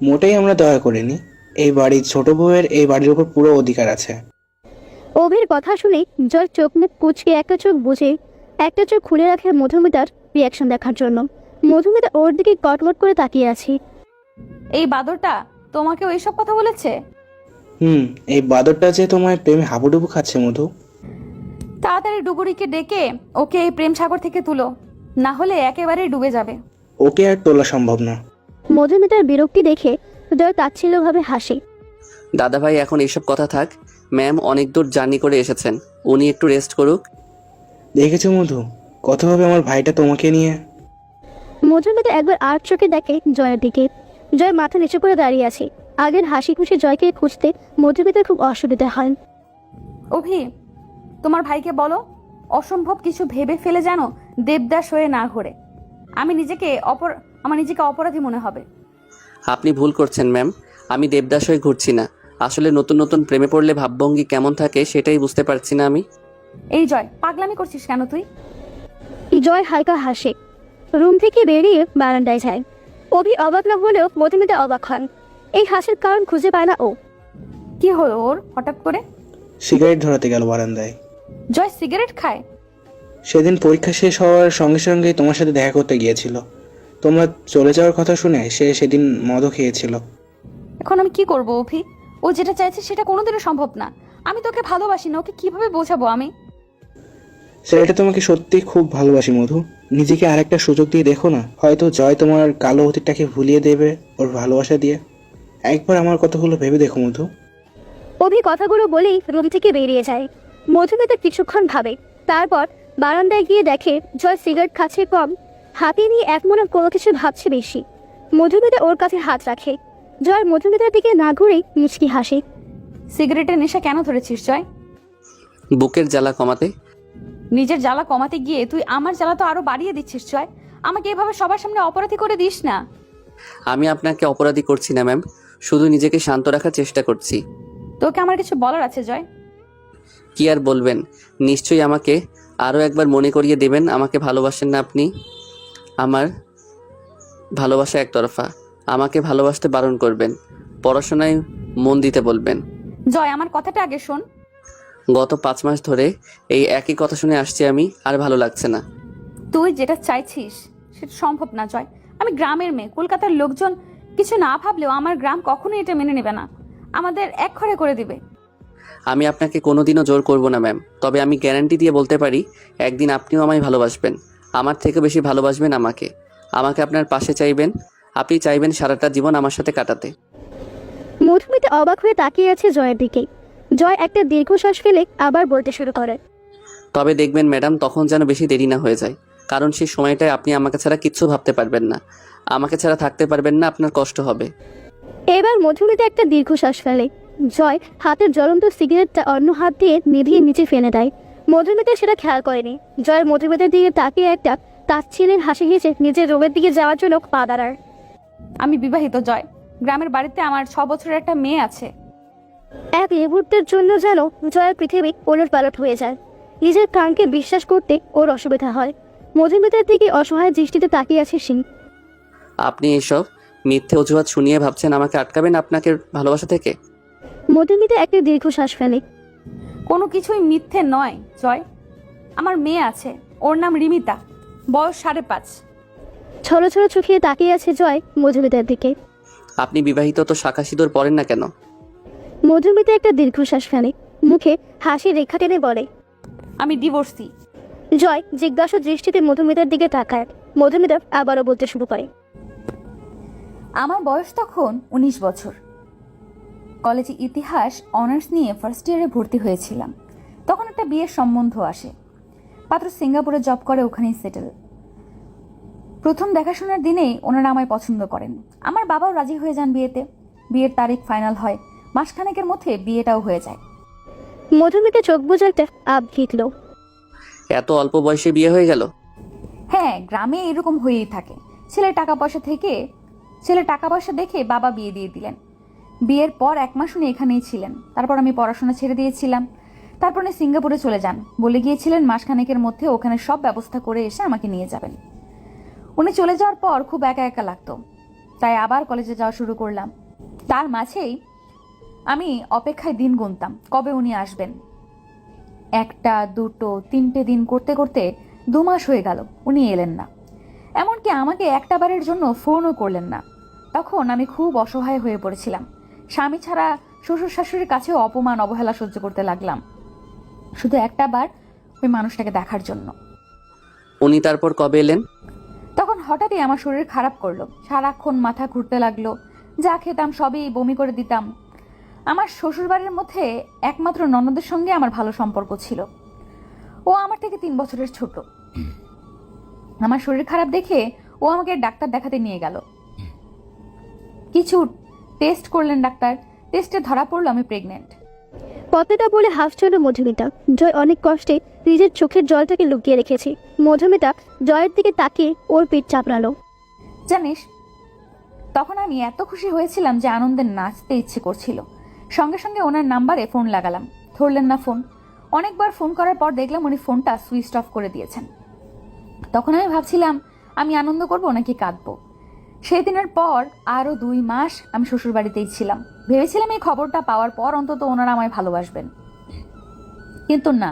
মোটেই আমরা দয়া করিনি, এই বাড়ির ছোট বউয়ের এই বাড়ির উপর পুরো অধিকার আছে। অভির কথা শুনে জয় চোখ মুখ কুচকে একটা চোখ বুঝে একটা চোখ খুলে রাখে মধুমিতার রিয়াকশন দেখার জন্য। মধুমিতা ওর দিকে কটমট করে তাকিয়ে আছে। এই বাদরটা তোমাকে ওইসব কথা বলেছে? এই বাদরটা যে তোমায় প্রেমে হাবুডুবু খাচ্ছে মধু। তাড়াতাড়ি ডুবুরিকে ডেকে ওকে এই প্রেম সাগর থেকে তুলো, না হলে একেবারেই ডুবে যাবে। ওকে আর তোলা সম্ভব না। মধুমিতার বিরক্তি দেখে জয় তাচ্ছিল্যভাবে হাসে। দাদা ভাই এখন এইসব কথা থাক, ম্যাম অনেক দূর জার্নি করে এসেছেন, উনি একটু রেস্ট করুক। দেখেছো মধু, কতভাবে আমার ভাইটা তোমাকে নিয়ে। মধুমিতা একবার আর চোখে দেখে জয়ের দিকে। জয় মাথা নিচু করে দাঁড়িয়ে আছে। আগের হাসি খুশি জয়কে খুঁজতে মধুমিতার খুব অসুবিধা হয়। অভি, তোমার ভাইকে বলো অসম্ভব কিছু ভেবে ফেলে যেন দেবদাস হয়ে না ঘোরে। আমার নিজেকে অপরাধী মনে হবে। আপনি ভুল করছেন ম্যাম, আমি দেবদাস হয়ে ঘুরছি না। আসলে নতুন নতুন প্রেমে পড়লে ভাবভঙ্গি কেমন থাকে সেটাই বুঝতে পারছি না আমি। এই জয়, পাগলামি করছিস কেন তুই? জয় হালকা হাসে। রুম থেকে বেরিয়ে বারান্দায় যায়। অভি অবাক না হলেও মধুমিতা অবাক হন। এই হাসির কারণ খুঁজে পায় না ও। কি হলো ওর হঠাৎ করে? সিগারেট ধরাতে গেল বারান্দায়। জয় সিগারেট খায়? সেদিন পরীক্ষা শেষ হওয়ার সঙ্গে সঙ্গে তোমার সাথে দেখা করতে গিয়েছিল। তোমরা চলে যাওয়ার কথা শুনে সে সেদিন মদও খেয়েছিল। এখন আমি কি করব অভি? ও যেটা চাইছে সেটা কোনোদিনও সম্ভব না। আমি তোকে ভালোবাসি না, ওকে কিভাবে বোঝাবো আমি? ছেলেটা তোমাকে সত্যি খুব ভালোবাসি মধু, নিজেকে আরেকটা সুযোগ দিয়ে দেখো না, হয়তো জয় তোমার কালো অতীতটাকে ভুলিয়ে দেবে ওর ভালোবাসা দিয়ে। একবার আমার কথাগুলো ভেবে দেখো মধু। অভি কথাগুলো বলেই রুম থেকে বেরিয়ে যায়। মধুমিতা কিছুক্ষণ ভাবে, তারপর বারান্দায় গিয়ে দেখে জয় সিগারেট খাচ্ছে কম, হাতে নিয়ে এক মনে কোনো কিছু ভাবছে বেশি। মধুমিতা ওর কাছে হাত রাখে। জয় মধুমিতার দিকে না ঘুরেই মুচকি হাসে। সিগারেটের নেশা কেন ধরেছিস জয়? বুকের জ্বালা কমাতে। নিজের জ্বালা কমাতে গিয়ে তুই আমার জ্বালা তো আরো বাড়িয়ে দিচ্ছিস জয়। আমাকে এভাবে সবার সামনে অপরাধী করে দিস না। আমি আপনাকে অপরাধী করছি না ম্যাম, শুধু নিজেকে শান্ত রাখার চেষ্টা করছি। তোকে আমার কিছু বলার আছে জয়। কি আর বলবেন, নিশ্চয়ই আমাকে আরও একবার মনে করিয়ে দেবেন আমাকে ভালোবাসেন না আপনি। আমার ভালোবাসা একতরফা, আমাকে ভালোবাসতে বারণ করবেন, পড়াশোনায় মন দিতে বলবেন। জয়, আমার কথাটা আগে শোন। গত 5 মাস ধরে এই একই কথা শুনে আসছি আমি, আর ভালো লাগছে না। তুই যেটা চাইছিস সেটা সম্ভব না জয়। আমি গ্রামের মেয়ে, কলকাতার লোকজন কিছু না ভাবলেও আমার গ্রাম কখনোই এটা মেনে নেবে না, আমাদের এক ঘরে করে দিবে। আমি আপনাকে কোনোদিনও জোর করব না ম্যাম, তবে আমি গ্যারান্টি দিয়ে বলতে পারি একদিন আপনিও আমায় ভালোবাসবেন, আমার থেকে বেশি ভালোবাসবেন আমাকে। আমাকে আপনার পাশে চাইবেন, আপনি চাইবেন সারাটা জীবন আমার সাথে কাটাতে। মধুমিতা অবাক হয়ে তাকিয়ে আছে জয়ের দিকে। জয় একটা দীর্ঘশ্বাস ফেলে আবার বলতে শুরু করে। তবে দেখবেন ম্যাডাম, তখন যেন বেশি দেরি না হয়ে যায়, কারণ সেই সময়টায় আপনি আমাকে ছাড়া কিচ্ছু ভাবতে পারবেন না, আমাকে ছাড়া থাকতে পারবেন না, আপনার কষ্ট হবে। এবার মধুমিতা একটা দীর্ঘশ্বাস ফেলে। জয় হাতের জ্বলন্ত সিগারেটটা অন্য হাত দিয়ে নিভিয়ে নিচে ফেলে দেয়। মধুমিতা সেটা খেয়াল করেনি। জয় মধুমিতার দিকে তাকিয়ে একটা তাচ্ছিলের হাসি হেসে নিজের রোগের দিকে যাওয়ার জন্য পা দাঁড়ায়। আমি বিবাহিত জয়। গ্রামের বাড়িতে আমার 6 বছরের একটা মেয়ে আছে। এক মুহূর্তের জন্য যেন জয়ের পৃথিবী ওলটপালট হয়ে যায়। নিজের কানকে বিশ্বাস করতে ওর অসুবিধা হয়। মধুমিতার দিকে অসহায় দৃষ্টিতে তাকিয়ে আছে সে। আপনি এসব মিথ্যে অজুহাত শুনিয়ে ভাবছেন আমাকে আটকাবেন আপনাকে ভালোবাসা থেকে? মধুমিতা একটা দীর্ঘশ্বাস ফেলে। কোনো কিছুই মিথ্যে নয় জয়। আমার মেয়ে আছে, ওর নাম রিমিতা, বয়স 5.5। ছলো ছলো চোখে তাকিয়ে আছে জয় মধুমিতার দিকে। আপনি বিবাহিত তো শাখা সিঁদুর পরেন না কেন? মধুমিতা একটা দীর্ঘশ্বাস ফেলে, মুখে হাসির রেখা টেনে বলে, আমি ডিভোর্সি। জয় জিজ্ঞাসা দৃষ্টিতে মধুমিতার দিকে তাকায়। মধুমিতা আবারও বলতে শুরু করে, আমার বয়স তখন 19 বছর। কলেজে ইতিহাস অনার্স নিয়ে ফার্স্ট ইয়ারে ভর্তি হয়েছিলাম। তখন একটা বিয়ের সম্বন্ধ আসে। পাত্র সিঙ্গাপুরে জব করে, ওখানেই সেটেল। প্রথম দেখাশোনার দিনেই ওনারা আমায় পছন্দ করেন। আমার বাবাও রাজি হয়ে যান বিয়েতে। বিয়ের তারিখ ফাইনাল হয়, মাসখানেকের মধ্যে বিয়েটাও হয়ে যায়। মধুমিতা চোখ বুজে একটা আব ঘিতল। এত অল্প বয়সে বিয়ে হয়ে গেল? হ্যাঁ, গ্রামে এরকম হয়েই থাকে। ছেলে টাকা পয়সা দেখে বাবা বিয়ে দিয়ে দিলেন। বিয়ের পর 1 মাস উনি এখানেই ছিলেন। তারপর আমি পড়াশোনা ছেড়ে দিয়েছিলাম। তারপর উনি সিঙ্গাপুরে চলে যান। বলে গিয়েছিলেন মাসখানেকের মধ্যে ওখানে সব ব্যবস্থা করে এসে আমাকে নিয়ে যাবেন। উনি চলে যাওয়ার পর খুব একা একা লাগতো, তাই আবার কলেজে যাওয়া শুরু করলাম। তার মাঝেই আমি অপেক্ষায় দিন গুনতাম কবে উনি আসবেন। 1টা 2টো 3টে দিন করতে করতে 2 মাস হয়ে গেল, উনি এলেন না। এমনকি আমাকে একটা বারের জন্য ফোনও করলেন না। তখন আমি খুব অসহায় হয়ে পড়েছিলাম। স্বামী ছাড়া শ্বশুর শাশুড়ির কাছেও অপমান অবহেলা সহ্য করতে লাগলাম, শুধু একটা বার ওই মানুষটাকে দেখার জন্য। উনি তারপর কবে এলেন? তখন হঠাৎই আমার শরীর খারাপ করলো। সারাক্ষণ মাথা ঘুরতে লাগলো। যা খেতাম সবই বমি করে দিতাম। আমার শ্বশুরবাড়ির মধ্যে একমাত্র ননদের সঙ্গে আমার ভালো সম্পর্ক ছিল। ও আমার থেকে 3 বছরের ছোট। আমার শরীর খারাপ দেখে ও আমাকে ডাক্তার দেখাতে নিয়ে গেল। কিছু টেস্ট করলেন ডাক্তার। টেস্টে ধরা পড়লো আমি প্রেগনেন্ট। কথাটা বলে হাসছিল মধুমিতা। জয় অনেক কষ্টে নিজের চোখের জলটাকে লুকিয়ে রেখেছে। মধুমিতা জয়ের দিকে তাকিয়ে ওর পিঠ চাপড়ালো। জানিস, তখন আমি এত খুশি হয়েছিলাম যে আনন্দে নাচতে ইচ্ছে করছিল। সঙ্গে সঙ্গে ওনার নাম্বারে ফোন লাগালাম, ধরলেন না ফোন। অনেকবার ফোন করার পর দেখলাম উনি ফোনটা সুইচ অফ করে দিয়েছেন। তখন আমি ভাবছিলাম আমি আনন্দ করব নাকি কাঁদবো। সেই দিনের পর আরও 2 মাস আমি শ্বশুরবাড়িতেই ছিলাম। ভেবেছিলাম এই খবরটা পাওয়ার পর অন্তত ওনারা আমায় ভালোবাসবেন, কিন্তু না,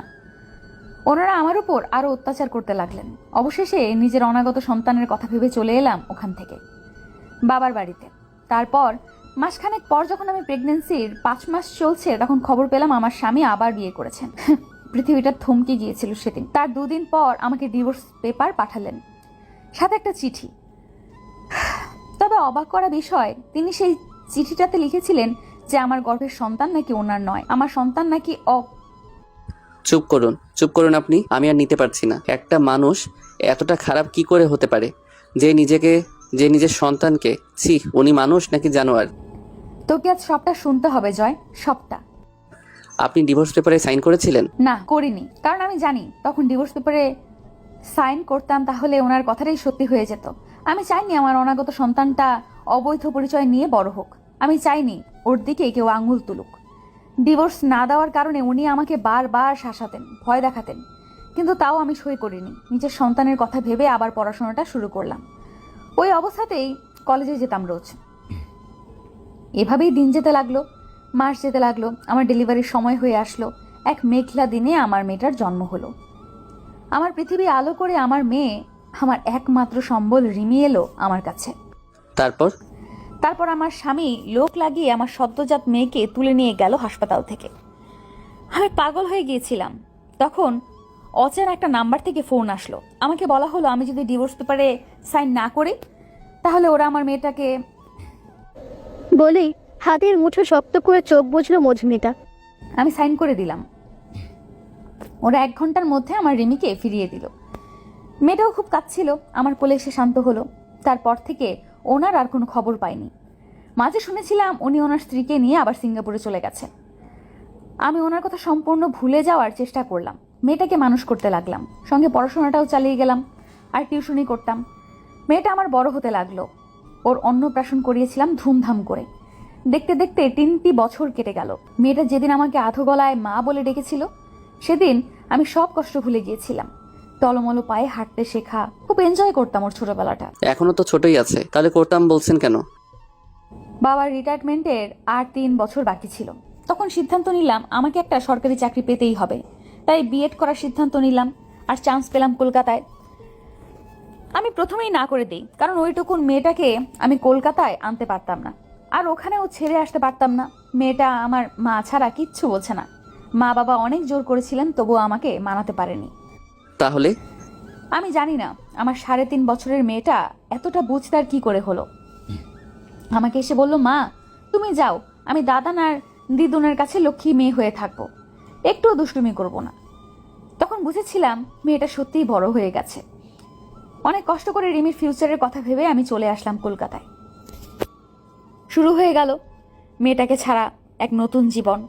ওনারা আমার উপর আরো অত্যাচার করতে লাগলেন। অবশেষে নিজের অনাগত সন্তানের কথা ভেবে চলে এলাম ওখান থেকে বাবার বাড়িতে। তারপর মাসখানেক পর যখন আমি প্রেগনেন্সির 5 মাস চলছে, তখন খবর পেলাম আমার স্বামী আবার বিয়ে করেছেন। পৃথিবীটা থমকে গিয়েছিল সেদিন। তার 2 দিন পর আমাকে ডিভোর্স পেপার পাঠালেন, সাথে একটা চিঠি। তবে অবাক করা বিষয়, তিনি সেই চিঠিটাতে লিখেছিলেন যে আমার গর্ভের সন্তান নাকি ওনার নয়, আমার সন্তান নাকি চুপ করুন আপনি। আমি আর নিতে পারছি না। একটা মানুষ এতটা খারাপ কি করে হতে পারে যে নিজের সন্তানকে, ছি, উনি মানুষ নাকি জানোয়ার? তোকে আজ সবটা শুনতে হবে জয়, সবটা। আপনি ডিভোর্স পেপারে সাইন করেছিলেন? না, করিনি। কারণ আমি জানি তখন ডিভোর্স পেপারে সাইন করতাম তাহলে ওনার কথাটাই সত্যি হয়ে যেত। আমি চাইনি আমার অনাগত সন্তানটা অবৈধ পরিচয় নিয়ে বড় হোক। আমি চাইনি ওর দিকে কেউ আঙুল তুলুক। ডিভোর্স না দেওয়ার কারণে উনি আমাকে বারবার শাসাতেন, ভয় দেখাতেন, কিন্তু তাও আমি সই করিনি। নিজের সন্তানের কথা ভেবে আবার পড়াশোনাটা শুরু করলাম। ওই অবস্থাতেই কলেজে যেতাম রোজ। এভাবেই দিন যেতে লাগলো, মাস যেতে লাগলো। আমার ডেলিভারির সময় হয়ে আসলো। এক মেঘলা দিনে আমার মেয়েটার জন্ম হলো। আমার পৃথিবী আলো করে আমার মেয়ে, আমার একমাত্র সম্বল রিমি এলো আমার কাছে। তারপর আমার স্বামী লোক লাগিয়ে আমার সদ্যজাত মেয়েকে তুলে নিয়ে গেল হাসপাতাল থেকে। আমি পাগল হয়ে গিয়েছিলাম। তখন অচেনা একটা নাম্বার থেকে ফোন আসলো। আমাকে বলা হলো আমি যদি ডিভোর্স পেপারে সাইন না করি তাহলে ওরা আমার মেয়েটাকে। বলেই হাতের মুঠো শক্ত করে চোখ বুঝলো মধুমিতা। আমি সাইন করে দিলাম। ওরা 1 ঘন্টার মধ্যে আমার রিমিকে ফিরিয়ে দিল। মেয়েটাও খুব কাঁদছিল। আমার কোলে এসে শান্ত হলো। তারপর থেকে ওনার আর কোনো খবর পাইনি। মাঝে শুনেছিলাম উনি ওনার স্ত্রীকে নিয়ে আবার সিঙ্গাপুরে চলে গেছে। আমি ওনার কথা সম্পূর্ণ ভুলে যাওয়ার চেষ্টা করলাম। মেয়েটাকে মানুষ করতে লাগলাম, সঙ্গে পড়াশোনাটাও চালিয়ে গেলাম, আর টিউশনই করতাম। মেয়েটা আমার বড় হতে লাগলো। ওর অন্নপ্রাশন করিয়েছিলাম ধুমধাম করে। দেখতে দেখতে 3টি বছর কেটে গেল। মেয়েটা যেদিন আমাকে আধো গলায় মা বলে ডেকেছিল, সেদিন আমি সব কষ্ট ভুলে গিয়েছিলাম। টলমলো পায়ে হাঁটতে শেখা, খুব এনজয় করতাম ওর ছোটবেলাটা। এখনো তো ছোটই আছে, তাহলে করতাম বলছেন কেন? বাবার রিটায়ারমেন্টের আর 3 বছর বাকি ছিল। তখন সিদ্ধান্ত নিলাম আমাকে একটা সরকারি চাকরি পেতেই হবে। তাই বিএড করার সিদ্ধান্ত নিলাম, আর চান্স পেলাম কলকাতায়। আমি প্রথমেই না করে দিই, কারণ ওইটুকুন মেয়েটাকে আমি কলকাতায় আনতে পারতাম না, আর ওখানেও ছেড়ে আসতে পারতাম না। মেয়েটা আমার মা ছাড়া কিচ্ছু বলছে না। মা বাবা অনেক জোর করেছিলেন, তবুও আমাকে মানাতে পারেনি। তাহলে আমি জানি না আমার 3.5 বছরের মেয়েটা এতটা বুঝতার কি করে হলো। আমাকে এসে বলল, মা তুমি যাও, আমি দাদান আর দিদুনের কাছে লক্ষ্মী মেয়ে হয়ে থাকবো, একটুও দুষ্টুমি করব না। তখন বুঝেছিলাম মেয়েটা সত্যিই বড় হয়ে গেছে। অনেক কষ্ট করে রিমির ফিউচারের কথা ভেবে আমি চলে আসলাম কলকাতায়। শুরু হয়ে গেল মেয়েটাকে ছাড়া এক নতুন জীবন।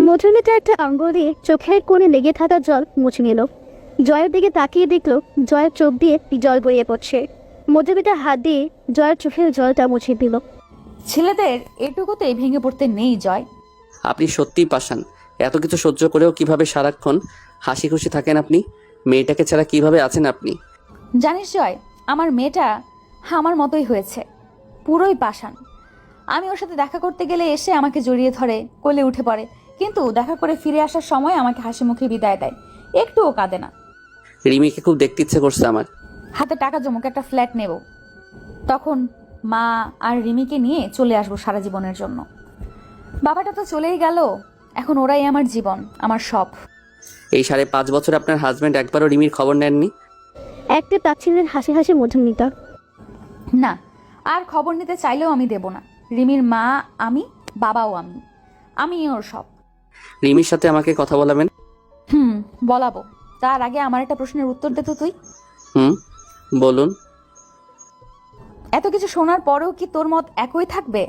মধুমিতা একটা আঙ্গুল দিয়ে চোখের কোণে লেগে থাকা জল মুছে নিল। জয়ের দিকে তাকিয়ে দেখলো জয়ের চোখ দিয়ে জল গড়িয়ে পড়ছে। মধুমিতা হাত দিয়ে জয়ের চোখের জলটা মুছে দিল। ছেলেদের এটুকুতেই ভেঙে পড়তে নেই জয়। আপনি সত্যিই পাষাণ। এত কিছু সহ্য করেও কিভাবে সারাক্ষণ হাসি খুশি থাকেন আপনি? মেয়েটাকে ছাড়া কিভাবে আছেন আপনি? জানিস জয়, আমার মেয়েটা আমার মতোই হয়েছে, পুরোই পাষাণ। আমি ওর সাথে দেখা করতে গেলে এসে আমাকে জড়িয়ে ধরে, কোলে উঠে পড়ে, কিন্তু দেখা করে ফিরে আসার সময় আমাকে হাসি মুখে বিদায় দেয়, একটুও কাঁদে না। রিমিকে খুব দেখতে ইচ্ছে করছে আমার। হাতে টাকা জমুক, একটা ফ্ল্যাট নেব, তখন মা আর রিমিকে নিয়ে চলে আসবো সারা জীবনের জন্য। বাবাটা তো চলেই গেল, এখন ওরাই আমার জীবন, আমার সব। এই 5.5 বছর আপনার হাজবেন্ড একবারও রিমির খবর নেননি? একটা তাচ্ছিল্যের হাসি হাসি মধুমিতা। না, আর খবর নিতে চাইলেও আমি দেব না। রিমির মা আমি, বাবাও আমি ওর সব। রিমির সাথে আমাকে কথা বলাবেন? বলাবো। তার আগে আমার একটা প্রশ্নের উত্তর দে তো তুই। বলুন। এত কিছু শোনার পরেও কি তোর মত একই থাকবে?